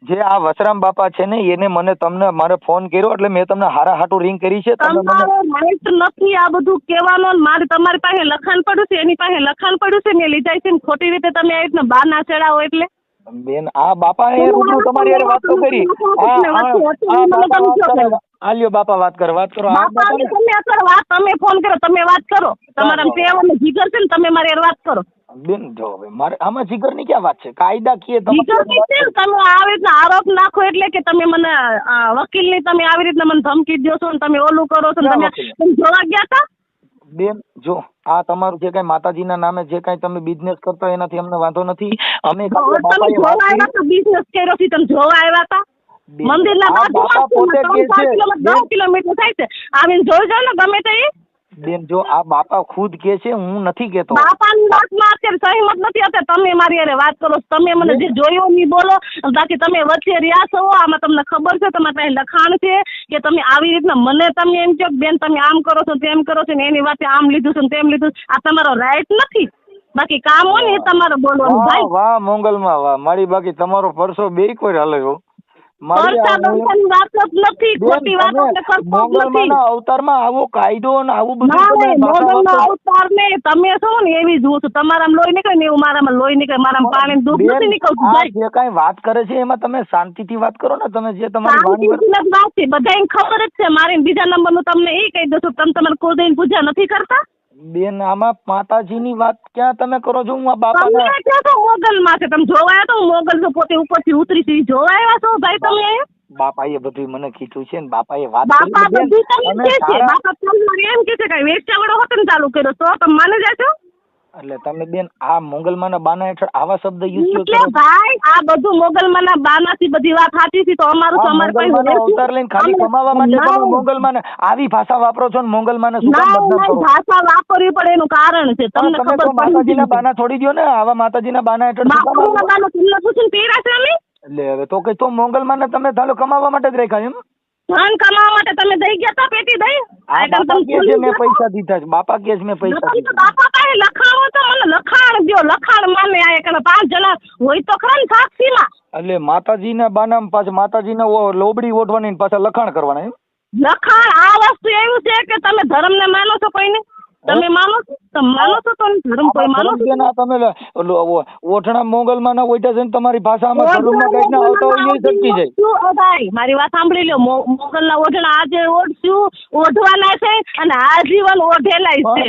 જે આ વસરામ બાપા છે ને એને મને તમને મારે ફોન કર્યો એટલે મેં તમને હારા હાટું રિંગ કરી છે. તમારો રાઈટ નથી આ બધું કહેવાનો. મારે તમારી પાસે લખાણ પડ્યું છે, એની પાસે લખાણ પડ્યું છે, મેં લીધા છે. ખોટી રીતે તમે આવી રીતના બહાર ના ચડાવો એટલે બેન આ બાપા એ રૂબરૂ તમારી યારે વાત તો કરી. આલ્યો બાપા વાત કરો તમે ફોન કરો, તમે વાત કરો. તમારા પ્રેમ જીગર છે ને, તમે મારી વાત કરો. બેન જો હવે મારે આમાં જીગર ની ક્યાં વાત છે? કાયદાકીય તમે આવી રીતના આરોપ નાખો એટલે કે તમે મને વકીલ ની તમે આવી રીતના મને ધમકી દો છો ને તમે ઓલું કરો છો ને, તમે જોવા ગયા હતા? બેન જો આ તમારું જે કઈ માતાજીના નામે જે કઈ તમે બિઝનેસ કરતો એનાથી અમને વાંધો નથી. અમે બિઝનેસ કર્યો છે, તમે જોવા આવ્યા હતા મંદિર ના બાજુમાં 10 કિલોમીટર થાય છે. આવીને જોઈ જાવ ને ગમે તે. બેન જો આ બાપા ખુદ કે છે, હું નથી કેતો. બાપાની વાતમાં અત્યારે સહમત નથી. અત્યારે તમે મારી હારે વાત કરો છો, તમે મને જે જોયું નહીં બોલો, બાકી તમે વચ્ચે રહ્યા છો, આમાં તમને ખબર છે, તમારા પાસે લખાણ છે કે તમે આવી રીતના મને તમે એમ કહો બેન તમે આમ કરો છો તેમ કરો છો ને એની વાતે આમ લીધું છે ને તેમ લીધું છે. આ તમારો રાઈટ નથી. બાકી કામ હોય ને એ તમારે બોલવાનું ભાઈ. વાહ મોંગલમાં વાહ મારી, બાકી તમારો પરસો બે કોઈ હાલે હો. અવતારમાં આવો કાયદો ને આવું બધું અવતાર ને તમે છો ને એવી જુઓ છો. તમારામાં લોહી નીકળે ને એવું મારામાં લોહી નીકળે. મારામાં પાણી દુઃખ નથી નીકળતું. જે કઈ વાત કરે છે એમાં તમે શાંતિથી વાત કરો ને. તમે જે તમારી વાત છે બધાને ખબર જ છે. મારી બીજા નંબર નું તમને એ કહી દઉં છું, તમે તમારે કુળદેવી પૂજા નથી કરતા બેન. આમાં માતાજીની વાત ક્યાં તમે કરો છો? હું આ બાપા મોગલ માં છે. તમે જોવાયા તો મોગલ પોતે ઉપરથી ઉતરી છે જોવાયા છો ભાઈ તમે? બાપા એ બધું મને કીધું છે ને બાપા એ વાત બાપા બધું તમને કે છે. બાપા તમને એમ કે છે કે વેચાવડો હોતન ચાલુ કર્યો તો તમે માને જાશો? એટલે તમે બેન આ મોગલમાના બાના હેઠળ આવા શબ્દ યુઝ કરો છો ભાઈ? આ બધું મોગલમાના બાનાથી બધી વાત સાચી છે તો અમારું તો અમારે કઈ અવતાર લઈને ખાલી કમાવા માટે તમે મોગલમાને આવી ભાષા વાપરો છો ને મોગલમાને શું કામ બદનામ કરો? ભાષા વાપરવી પડે એનું કારણ છે. તમને ખબર માતાજીના બાના છોડી દો ને. આવા માતાજીના બાના હેઠળ તમને પૂછીને પહેરા છે અમે. એટલે હવે તો કઈ તો મોગલમાને તમે ચાલો કમાવા માટે જ રાખ્યા એમ? ધન કમાવા માટે તમે દઈ ગયા તા પેટી દઈ? મેં પૈસા દીધા છે. બાપા કે મેં પૈસા દીધા. બાપા પાસે લખાણો તો મને લખાણ દો. લખાણ માને આ એક 5 જણા હોય તો ખરા ને સાક્ષીમાં. એટલે માતાજીના બાનામાં પાછા માતાજીના લોબડી ઓઢવાની પાછા લખાણ કરવાના એમ? લખાણ આ વસ્તુ એવું છે કે તમે ધર્મને માનો છો કોઈને? તમે માનો છો? તમે માનો છો તો ધર્મ કોઈ માનો છો? તમે ઓઠણા મોગલમાં ના ઓઢ્યા છે ને તમારી ભાષામાં ધર્મમાં કઈક ના આવતા હોય એ સટકી જાય. ભાઈ મારી વાત સાંભળી લો. મોગલના ઓઢણા આજે ઓઢશું ઓઢવાના છે અને આજીવન ઓઢેલા છે.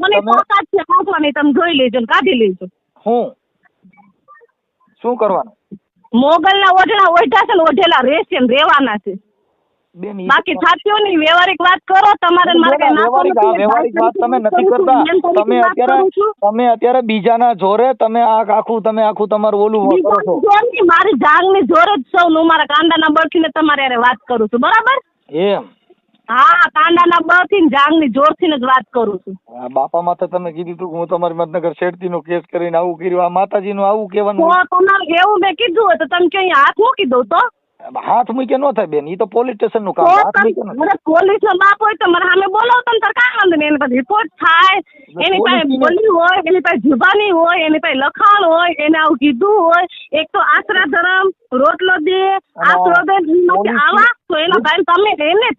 મને તાકાત છે કાઢવાની. તમે જોઈ લેજો ને કાઢી લેજો. શું કરવાનું? મોગલના ઓઢણા ઓઢ્યા છે ને ઓઢેલા રહેશે ને રહેવાના છે. બાકી સાચો નહીં વ્યવહારિક વાત કરો. તમારે વ્યવહારિક વાત તમે નથી કરતા. તમે અત્યારે બીજાના જોરે તમે આખું તમારું ઓલું કરો છો. મારી જાંગની જોરે જ છું હું. મારા કાંડાના બળથી તમારે વાત કરું છું. બરાબર? એમ? હા, કાંડાના બળથી જાંગની જોરથી જ વાત કરું છું. બાપા માથે તમે કીધું તું હું તમારી મતનગર શેઠતી નો કેસ કરીને આવું કર્યું. આ માતાજી નું આવું કેવાનું? તમારે એવું મેં કીધું હોય તો તમે ક્યાં હાથ મૂકી દઉં તો? હાથ મૂકે નો થાય બેન. એ તો પોલીસ સ્ટેશન નું કામ. પોલીસ નો બાપ હોય તો મને સામે બોલાવતો ને તાર કાંઈ વાંધો નહીં. એની પાસે રિપોર્ટ થાય, એની પાસે બોલી હોય, એની પાસે જુબાની હોય, એની પાસે લખાણ હોય, એને આવું કીધું હોય. એક તો આશરા ધરમ રોટલો દે આશરો દે આવા તો એના ભાઈ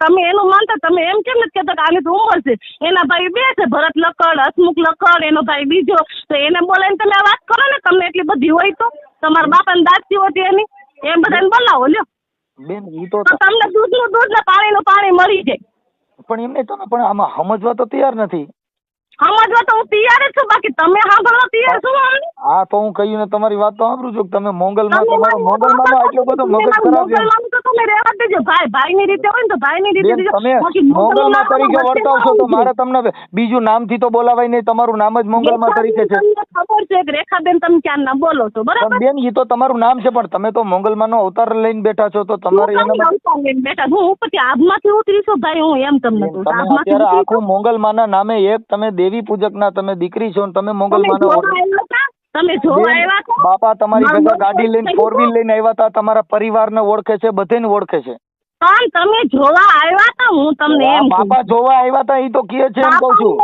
તમે એનું માનતા તમે એમ કેમ નથી કહેતા કે આની તો ઉંમર છે? એના ભાઈ 2 છે, ભરત લકડ હસમુખ લકડ. એનો ભાઈ બીજો. તો એને બોલાવીને તમે વાત કરો ને. તમને એટલી બધી હોય તો તમારા બાપાને દાંતથી હોતી એની એમ બધાને બોલાવો લ્યો બેન. ઈ તો તમને દૂધનું દૂધ ને પાણીનું પાણી મળી જાય. પણ એમને તમે પણ આમાં સમજવા તો તૈયાર નથી. સમજવા તો હું તૈયાર જ છું. બાકી તમે સાંભળવા તૈયાર છો? હા તો હું કહ્યું ને તમારી વાત તો સાંભળું છું. તમે મોગલમાં તમારો મોગલમાં એટલો બધો મગજ ખરાબ છે. તમે રહેવા દેજો. ભાઈની રીતે હોય ને તો ભાઈની રીતે તમે મોગલમાં તરીકે વર્તાવશો તો મારે તમને બીજું નામથી તો બોલાવાય નહીં. તમારું નામ જ મોગલમાં તરીકે છે. ખબર છે કે રેખાબેન તમે ક્યાં ના બોલો છો? બરાબર બેન એ તો તમારું નામ છે પણ તમે તો મોગલમાં નો અવતાર લઈને બેઠા છો. તો તમારે બેઠા હું ઉપરથી આબમાંથી ઉતરીશું ભાઈ. હું એમ તમને અત્યારે આખું મોગલમાં ના નામે એક તમે દેવી પૂજક ના તમે દીકરી છો ને તમે મોગલમાં તમે જોવા આવ્યા છો? બાપા તમારી ભેગા ગાડી લઈને 4 વ્હીલ લઈને આવ્યા હતા. તમારા પરિવારને ઓળખે છે, બધાને ઓળખે છે. પણ તમે જોવા આવ્યા હતા? હું તમને એમ બાપા જોવા આવ્યા હતા એ તો કહે છે એમ કહું છું.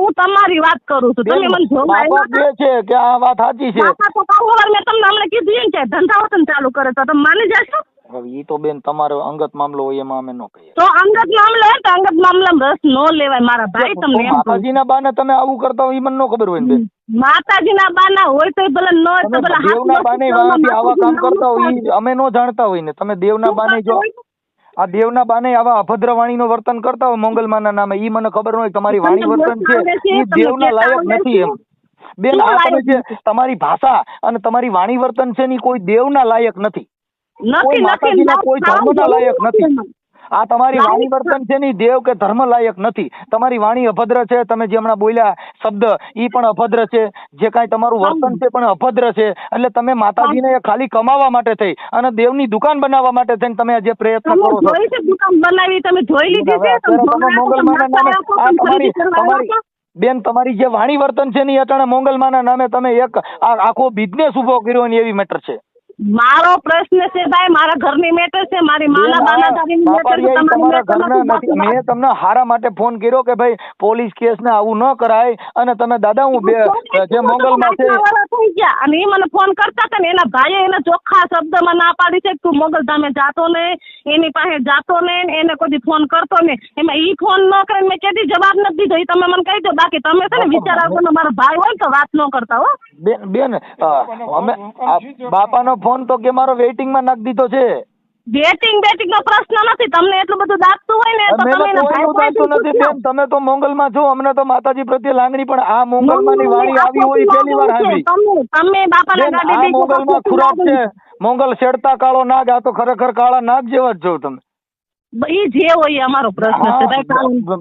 હું તમારી વાત કરું છું. તમે મને જોવા આવ્યા કહે છે કે આ વાત સાચી છે. મેં તમને હમણાં કીધું એમ કે ધંધા વતન ચાલુ કરે તો તમે માની જશો? હવે એ તો બેન તમારો અંગત મામલો હોય એમાં અમે નો કહીએ. તો અંગત મામલો હોય તો અંગત મામલામાં રસ નો લેવાય મારા ભાઈ. તમને માતાજીના બાને તમે આવું કરતા હોય એ મને નો ખબર હોય ને. માતાજીના બાના હોય તો ભલે ન હોય તો ભલે દેવના બાને આવા કામ કરતા હોય અમે નો જાણતા હોય ને. તમે દેવના બાને જો આ દેવના બાને આવા અભદ્ર વાણીનો વર્તન કરતા હોય મોગલમાના નામે ઈ મને ખબર ન હોય. તમારી વાણી વર્તન છે એ દેવના લાયક નથી એમ બેન. આ તમે જે તમારી ભાષા અને તમારી વાણી વર્તન છે ને કોઈ દેવના લાયક નથી. કોઈ માતાજીના કોઈ ધર્મના લાયક નથી. આ તમારી વાણી વર્તન છે ને ઈ દેવ કે ધર્મ લાયક નથી. તમારી વાણી અભદ્ર છે. તમે જે હમણાં બોલ્યા શબ્દ ઈ પણ અભદ્ર છે. જે કાંઈ તમારું વર્તન છે પણ અભદ્ર છે. એટલે તમે માતાજીને ખાલી કમાવા માટે થઈ અને દેવની દુકાન બનાવવા માટે થઈને તમે જે પ્રયત્ન કરો છો. જોઈ છે દુકાન બનાવી, તમે જોઈ લીધી છે? તમે મોગલમાના નામે આ તમારી બેન તમારી જે વાણી વર્તન છે ને અટાણે મોગલમાના નામે તમે એક આખો બિઝનેસ ઉભો કર્યો ને એવી મેટર છે. મારો પ્રશ્ન છે ભાઈ, મારા ઘરની મેટર છે, મારી માના દાદાની મેટર છે. તમારા ઘરના નથી. મેં તમને હારા માટે ફોન કર્યો કે ભાઈ પોલીસ કેસ ને આવું ન કરાય અને તમે દાદા હું જે મોગલમાં છે થઈ ગયા અને એ મને ફોન કરતા હતા ને એના ભાઈએ એને ચોખ્ખા શબ્દમાં ના પાડી છે કે તું મોગલધામે જાતો ને, એની પાસે જાતો ને, એને કોઈ ફોન કરતો ને. એમાં ઈ ફોન ન કરે મેં કેદી જવાબ નથી દીધો. એ તમે મને કહી દો. બાકી તમે છે ને વિચાર આવતો મારો ભાઈ હોય તો વાત ન કરતા હો. બેન અમે બાપાનો ફોન તો કે મારો વેઇટિંગ માં નાખી દીધો છે. બેટિંગ નો પ્રશ્ન નથી. તમને એટલું બધું દાખતું હોય ને તો તમે એના ભાઈ નથી બેન. તમે તો મોગલમાં છો, અમને તો માતાજી પ્રત્યે લાગણી, પણ આ મોગલમાંની વાણી આવી હોય પહેલી વાર સાંભળી. તમે બાપાના ગાડી મોગલમાં ખુરાક છે. મોગલ શેડતા કાળો નાગ, આ તો ખરેખર કાળા નાગ જેવા જ છો તમે. ઈ જે હોય અમારો પ્રશ્ન છે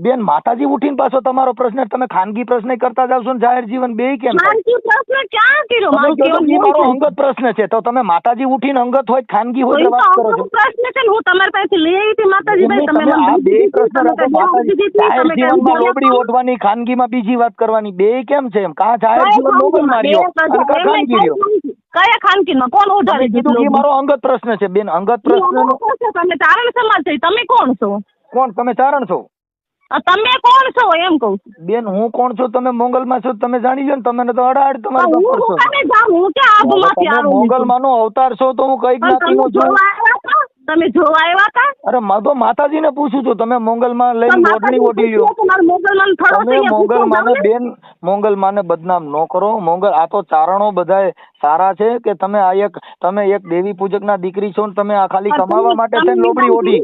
બેન. માતાજી ઉઠીને પાછો તમારો પ્રશ્ન, તમે ખાનગી પ્રશ્ન કરતા જાવશો ને જાહેર જીવન બે કેમ? ખાનગી પ્રશ્ન ક્યાં કર્યો? મારો અંગત પ્રશ્ન છે તો તમે માતાજી ઉઠીને અંગત હોય ખાનગી હોય વાત કરો છો. પ્રશ્ન છે હું તમારી પાસે લઈ આવી હતી માતાજી ભાઈ. તમે આ બે પ્રશ્ન જાહેર જીવનમાં લોબડી ઓઢવાની, ખાનગીમાં બીજી વાત કરવાની, બે કેમ છે એમ? કા જાહેર જીવન મોગલ માર્યો અને કા ખાનગી રહ્યો? કયા ખાનગીમાં કોણ ઉઠાડી દીધું? એ મારો અંગત પ્રશ્ન છે બેન. અંગત પ્રશ્ન. તમે ચારણ સમાજ છે, તમે કોણ છો? કોણ? તમે ચારણ છો? તમે કોણ છો એમ કહું બેન? હું કોણ છું? તમે મોગલમાં છો તમે જાણી લો ને. તમે તો અડાડ તમારે મોગલમાં નો અવતાર છો તો હું કઈ જ્ઞાતિનો છું? તમે જોવા આવ્યા હતા? અરે તો માતાજીને પૂછું છું. તમે મોગલમાં લઈને ઓઢણી ઓઢી લ્યો. તમે મોગલમાને બેન મોગલમાને બદનામ ન કરો. મોગલ આ તો ચારણો બધાય સારા છે કે તમે તમે એક દેવી પૂજક ના દીકરી છો ને તમે આ ખાલી કમાવા માટે થઈને લોબડી ઓઢી.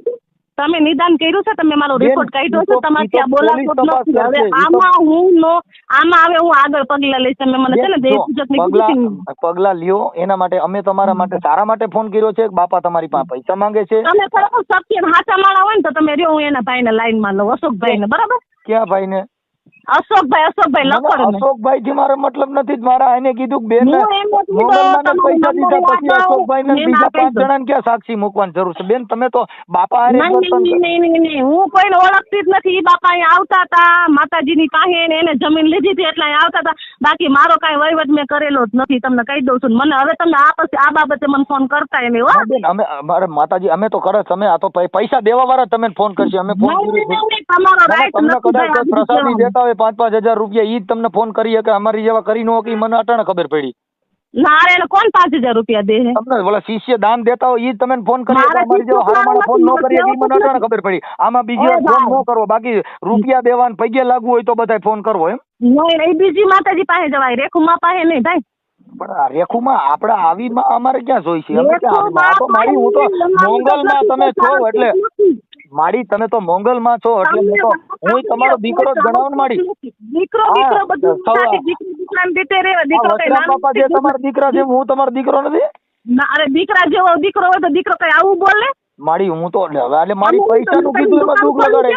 તમે નિદાન કર્યું છે? તમે મારો રિપોર્ટ કાઢ્યો છે? તમારે ત્યાં બોલાતો નથી. હવે આમાં હવે હું આગળ પગલા લઈશ. તમે મને છે ને દેવી પૂજક પગલા લ્યો. એના માટે અમે તમારા માટે સારા માટે ફોન કર્યો છે. બાપા તમારી પાસે પૈસા માંગે છે. તમે ખરેખર સત્ય હાચા માળા હોય ને તો તમે રહ્યો. હું એના ભાઈને લાઈનમાં લઉં, અશોકભાઈ ને. બરાબર? ક્યાં ભાઈ ને? અશોકભાઈ લખડ. અશોકભાઈ થી મારો મતલબ નથી. મારા એને કીધું બેન પૈસા દીધા પછી અશોકભાઈ ને બીજા 5 જણા ક્યાં સાક્ષી મૂકવાની જરૂર છે બેન? તમે તો બાપા નહીં, હું કોઈને ઓળખતી જ નથી. બાપા અહીંયા આવતા હતા માતાજીની પાસે, એને જમીન લીધી હતી એટલે અહીંયા આવતા હતા. બાકી મારો કઈ વહીવટ મેં કરેલો જ નથી. તમને કહી દઉં છું. મને હવે તમે આ બાબતે મને ફોન કરતા નહીં હો બેન. અમે અમારે માતાજી અમે તો કરે. તમે આ તો પૈસા દેવા વાળા તમે ફોન કરશે. અમે ફોન તમારો રાઈટ કદાચ પ્રસાદી દેતા હોય 5,000 રૂપિયા, ઈ જ તમને ફોન કરીએ કે અમારી જેવા કરી નો કે મને અટાણે ખબર પડી. ના રે કોણ 5,000 રૂપિયા દે? તમને ઓલા શિષ્ય દાન દેતા હોય ઈ જ તમે ફોન કરીએ કે અમારી જેવા હારામાળા ફોન ન કરીએ ઈ મને અટાણે ખબર પડી. આમાં બીજી વાર ફોન ન કરવો. બાકી રૂપિયા દેવાન પૈગે લાગવું હોય તો બધાય ફોન કરવો એમ. નહીં, બીજી માતાજી પાસે જવાય, રેખુમા પાસે નહીં ભાઈ. પણ આ રેખુમાં આપણે આવી અમારે ક્યાં જોઈ છે? મારી હું તો મોગલમાં તમે છો એટલે માડી તમે તો મોગલમાં છો એટલે હું તમારો દીકરો જ ગણાવું માડી. દીકરો બધું બાપા જે તમારા દીકરા છે હું તમારો દીકરો નથી. અરે દીકરા જેવો દીકરો હોય તો દીકરો કઈ આવું બોલે? માડી હું તો એટલે મારી પૈસા નું કીધું એમાં દુઃખ લગાડે.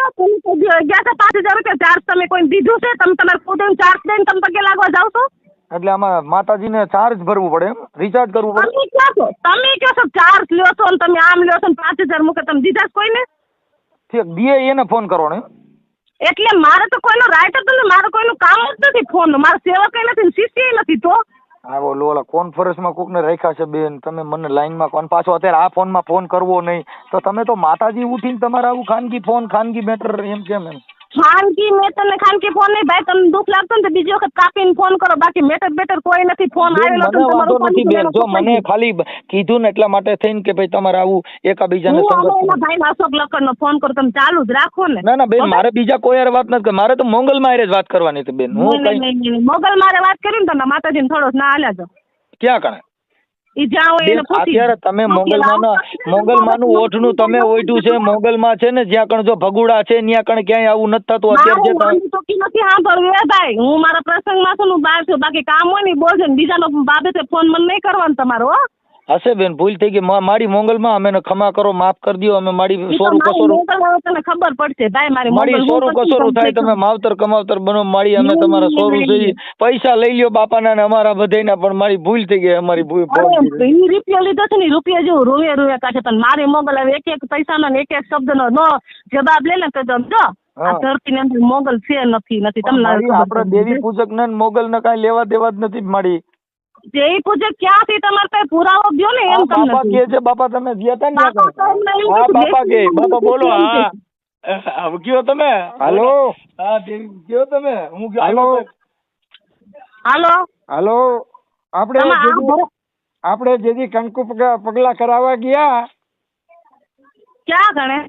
ગયા છે 5,000 રૂપિયા ચાર્જ તમે કોઈ દીધું છે? તમે તમારે ખુદ ચાર્જ દઈને તમે પગે લાગવા જાવ છો? એટલે આમાં માતાજીને ચાર્જ ભરવું પડે એમ? રિચાર્જ કરવું પડે? તમે કહો છો ચાર્જ લ્યો છો ને તમે આમ લ્યો છો ને 5,000 મૂકે તમે દીધા કોઈને? દીએ એને ફોન કરવાનો એટલે મારે તો કોઈનો રાઈટ જ નથી. મારે કોઈનું કામ જ નથી ફોન નું. મારે સેવક નથી, શિષ્ય નથી. તો ઓલા કોન્ફરન્સમાં કોકને રાખ્યા છે બેન. તમે મને લાઈનમાં કોણ પાછો અત્યારે આ ફોનમાં ફોન કરવો નહીં તો તમે તો માતાજી ઉઠીને તમારે આવું ખાનગી ફોન ખાનગી મેટર એમ કેમ? એમ ખાનગી મેટર ને ખાનગી ફોન નહીં ભાઈ. તમને દુઃખ લાગતું ને તો બીજી વખત કાપીને ફોન કરો. બાકી મેટર બેટર કોઈ નથી. ફોન આવેલો મને વાંધો નથી બેન. જો મને ખાલી કીધું ને એટલા માટે થઈને કે ભાઈ તમારે આવું એકાબીજાને ભાઈ અશોક લખડ નો ફોન કરો. તમે ચાલુ જ રાખો ને. ના બેન મારે બીજા કોઈ યાર વાત નથી. મારે તો મોગલમાં જ વાત કરવાની હતી બેન. હું મોગલ મારે વાત કરી ને તમે માતાજીને થોડો ના હાલ્યા છો ક્યાં કણે? અત્યારે તમે મોગલમાં ઓઠનું તમે ઓઢ્યું છે. મોગલમાં છે ને જ્યાં કણ જો ભગુડા છે ત્યાં કણ ક્યાંય આવું નથી થતું. અત્યારે નથી સાંભળવું ભાઈ. હું મારા પ્રસંગમાં છું, બહાર છું. બાકી કામ હોય ને બોલજો ને બીજાનો બાબતે ફોન મને નહીં કરવાનો તમારો. હશે બેન, ભૂલ થઈ ગઈ મારી મોંગલમાં. અમે ખમા કરો, માફ કરી દો. અમે મારી ઈ તો સોરું મારી કસોરું મોગલ હવે તને ખબર પડશે ભાઈ, મારી મારી મોગલ સોરું કસોરું થાય, તમે માવતર કમાવતર બનો. મારી અમે તમારા સોરું છે, પૈસા લઈ લ્યો બાપાના ને અમારા બધાયના, પણ મારી ભૂલ થઈ ગઈ. અમારી ભૂલ. ઈ રૂપિયો લીધો છે ને, રૂપિયા જેવું રોવે રોવે કાઢે. પણ મારી મોગલ હવે એક પૈસાનો ને એક શબ્દનો નો જવાબ લે ને તો જો આ ધરતી ની અંદર મોગલ છે નથી તમને આપડે દેવી પૂજક ને મોગલ ને કઈ લેવા દેવા જ નથી મારી. દેવી પૂજક ક્યાંથી તમારે કઈ પુરાવો દો ને એમ તમને બાપા કે છે, બાપા તમે ગયા તા ને? હા બાપા કે, બાપા બોલો. હા ગયો તમે? હાલો. હા ગયો તમે? હું હાલો હાલો હાલો. આપણે જેથી કંકુ પગલા કરાવવા ગયા, ક્યાં ગણે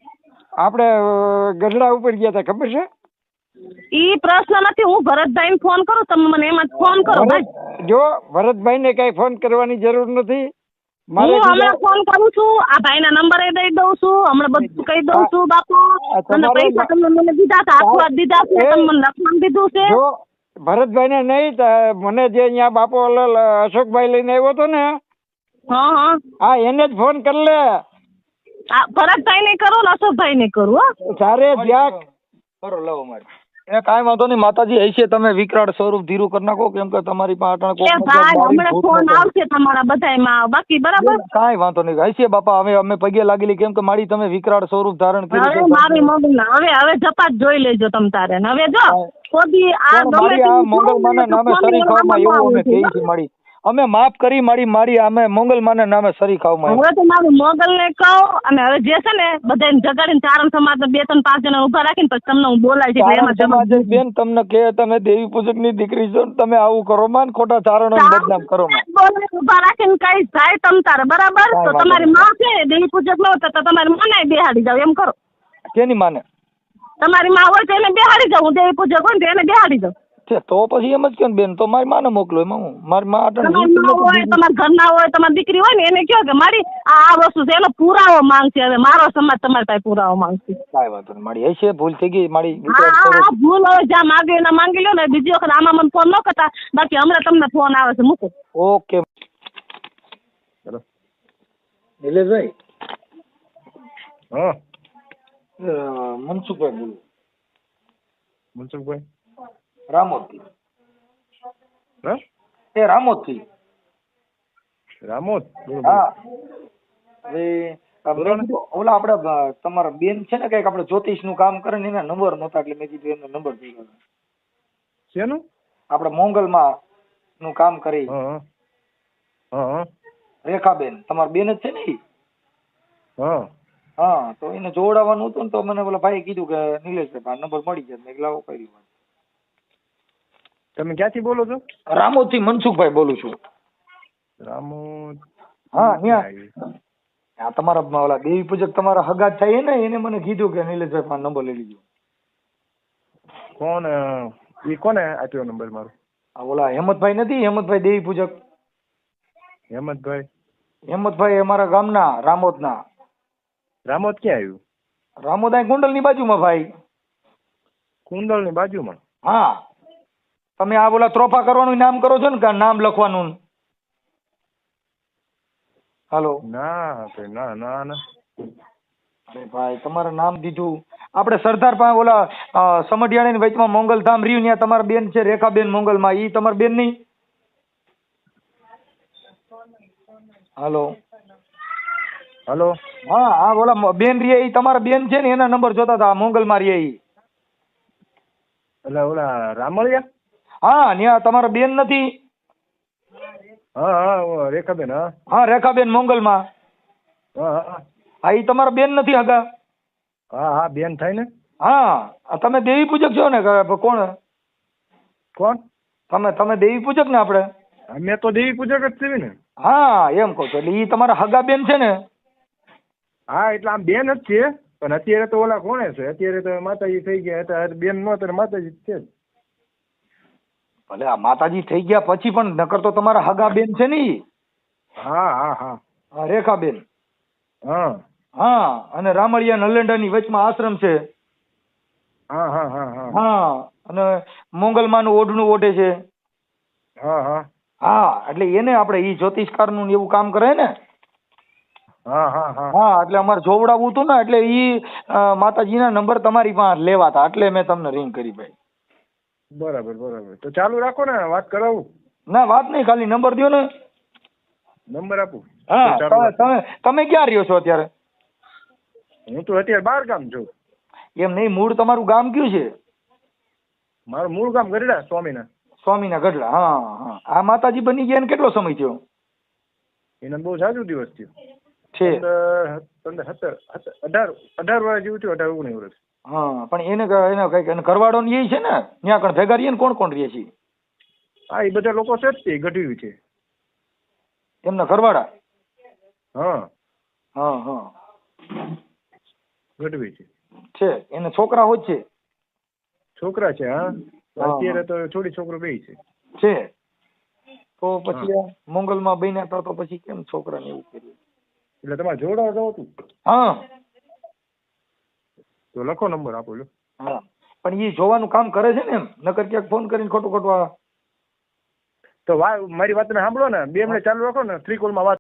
આપણે ગઢડા ઉપર ગયા હતા, ખબર છે? ઈ પ્રશ્ન નથી. હું ભરતભાઈ ને ફોન કરું, તમે મને એમાં ફોન કરો ભાઈ. જો ભરતભાઈ ને કઈ ફોન કરવાની જરૂર નથી. હું હમણાં ફોન કરું છું, આ ભાઈ ના નંબર દઈ દઉં છું, હમણાં બધું કહી દઉં છું. બાપુ મને પૈસા તમે મને દીધા હતા, આશીર્વાદ દીધા છે, તમે મને લખવાનું દીધું છે. જો ભરતભાઈ ને નહીં, મને જે અહીંયા બાપુ અશોકભાઈ લઈને આવ્યો હતો ને, હા એને જ ફોન કરી લે. ભરતભાઈ ને કરું ને અશોકભાઈ ને કરું. સારે જ્યાં કરો લાવો મારી. એ કાંઈ વાંધો નહીં માતાજી, હશે તમે વિકરાળ સ્વરૂપ ધીરું કરી નાખો, કેમ કે તમારી પાસે હમણાં ફોન આવશે તમારા બધાયમાં, બાકી બરાબર કાંઈ વાંધો નહીં. હશે બાપા, અમે પગે લાગેલી, કેમ કે મારી તમે વિકરાળ સ્વરૂપ ધારણ કર્યું. મારી મોગલ હવે જપાત જોઈ લેજો તમ તારે. હવે જો ખોદી આ મોગલમાના નામે સરી ખાવામાં એવું અમે કહી છે મારી. અમે માફ કરી મારી અમે મોગલમાના નામે સરી ખાવામાં. હવે તો મારું મોગલ ને કહું, અને હવે જે છે ને બધાને જગાડીને ચારણ સમાજ 2-3-5 જણા ઉભા રાખીને પછી તમને હું બોલાય છે. બેન તમને કે તમે દેવી પૂજક ની દીકરી છો, તમે આવું કરો માં, ખોટા ચારણો બદનામ કરો માં. ઉભા રાખીને કઈ જાય તમ તારે બરાબર. તો તમારી માં છે દેવી પૂજક ન હોતા તો તમારી માને બેહાડી જાવ, એમ કરો. કેની માને? તમારી માં હોય તો એને બેહાડી જાવ. હું દેવી પૂજક હોય ને એને બેહાડી જાવ. તો પછી એમ જ કે બેન, તો મારી માને મોકલો. એમાં હું મારી માં હોય, તમારા ઘરના હોય, તમારી દીકરી હોય ને એને કહો કે મારી આ વસ્તુ છે, એનો પુરાવો માંગશે. હવે મારો સમાજ તમારી પાસે પુરાવો માંગશે. કાંઈ વાંધો નહીં મારી, હશે ભૂલ થઈ ગઈ મારી. ભૂલ હવે જ્યાં માગે એના માંગી લો ને. બીજી વખત આમાં મને ફોન ન કરતા, બાકી હમણાં તમને ફોન આવે છે, મૂકો. ઓકે નિલેશભાઈ. હા મનસુખભાઈ બોલું. મનસુખભાઈ રામોદથી. હે રામોદથી. રામોદ? હા. હવે ઓલા આપડે તમારા બેન છે ને કઈક આપડે જ્યોતિષ નું કામ કરે ને, એના નંબર નહોતા એટલે મેં કીધું એનો નંબર થઈ ગયો. શેનું? આપડે મોંગલમાં નું કામ કરી. રેખાબેન તમારા બેન જ છે ને? હા તો એને જોડાવાનું હતું ને, તો મને ઓલા ભાઈ કીધું કે નિલેશભાઈ નંબર મળી જાય. મેં લાવો કરી. તમે ક્યાંથી બોલો છો? રામોદ થી મનસુખભાઈ બોલું છું. રામોદ? હા ત્યાં તમારા ઓલા દેવી પૂજક તમારા હગા થાય ને, એને મને કીધું કે નિલેશભાઈ પાસે નંબર લઈ લીધો. કોણ એ? કોને આપ્યો નંબર મારો? ઓલા હેમંતભાઈ નથી? હેમંતભાઈ દેવી પૂજક. હેમંતભાઈ અમારા ગામના રામોદના. રામોદ ક્યાં આવ્યું? રામોદ અહીં કુંડલ ની બાજુમાં ભાઈ. કુંડલ ની બાજુમાં? હા. તમે આ બોલા ત્રોફા કરવાનું નામ કરો છો ને, નામ લખવાનું. હાલો. ના ના. અરે ભાઈ તમારે નામ દીધું. આપણે સરદાર પાસે ઓલા સમઢિયાણી ની વચમાં મોંગલધામ રહ્યું, ત્યાં તમારા બેન છે રેખાબેન મોંગલમાં. ઈ તમારા બેન નહીં? હાલો. હા બોલા બેન રે, ઈ તમારા બેન છે ને, એના નંબર જોતા હતા. મોંગલમાં રે ઈ. એટલે ઓલા રામળિયા? હા ત્યાં તમારા બેન નથી? હા રેખાબેન. હા રેખાબેન મોંગલમાં. હા ઈ તમારા બેન નથી હગા? હા બેન થાય ને. હા તમે દેવી પૂજક છો ને? કોણ તમે દેવી પૂજક ને? આપણે અમે તો દેવી પૂજક જ છીએ ને. હા એમ કહો છો. એટલે ઈ તમારા હગા બેન છે ને? હા એટલે આમ બેન જ છે, પણ અત્યારે તો ઓલા કોણે છે? અત્યારે તો માતાજી થઈ ગયા. બેન નો તો માતાજી છે. ભલે આ માતાજી થઈ ગયા પછી પણ નકર તો તમારા હગા બેન છે ને? હા રેખાબેન. હા અને રામળિયા નલેન્ડા ની વચમાં આશ્રમ છે. હા અને મોંગલમાં નું ઓઢણું ઓઢે છે. હા એટલે એને આપણે ઈ જ્યોતિષકારનું ને એવું કામ કરે ને. હા હા હા હા એટલે અમારે જોવડાવવું હતું ને એટલે ઈ માતાજીના નંબર તમારી પાસે લેવા હતા એટલે મેં તમને રિંગ કરી ભાઈ. બરાબર બરાબર તો ચાલુ રાખો ને વાત કરાવું. ના વાત નહીં ખાલી નંબર દ્યો ને. નંબર આપું. હા તો ચાલુ તમે રાખો. તમે ક્યાં રહ્યો છો અત્યારે? હું તો અત્યારે 12 ગામ છું. એમ નહીં મૂળ તમારું ગામ કયું છે? મારું મૂળ ગામ ગઢડા સ્વામીના. સ્વામીના ગઢડા. હા હા આ માતાજી બની ગયા એને કેટલો સમય થયો એને બહુ જાજુ દિવસ થયો. છે? 18 વર્ષ જેવું થયું. 18-19 વર્ષ. હા પણ એને કઈક એને ઘરવાળો ને એ છે ને ત્યાં કણ ભેગા રહીએ ને કોણ કોણ રહે છે? હા એ બધા લોકો છે જ તે ગઢવી છે. એમના ઘરવાળા? હા હા હા ગઢવી છે. છે એને છોકરા હોય છે? છોકરા છે. હા હા. અત્યારે તો છોડી છોકરો બે છે. છે તો પછી આ મંગલમાં બન્યા હતા તો પછી કેમ છોકરાને એવું કર્યું? એટલે તમારે જોડાવા જવું હતું હા તો લખો નંબર આપો લો. હા પણ એ જોવાનું કામ કરે છે ને એમ નકર ક્યાંક ફોન કરીને ખોટું ખોટું તો મારી વાતને સાંભળો ને 2 મિનિટ ચાલુ રાખો ને 3 કોલમાં વાત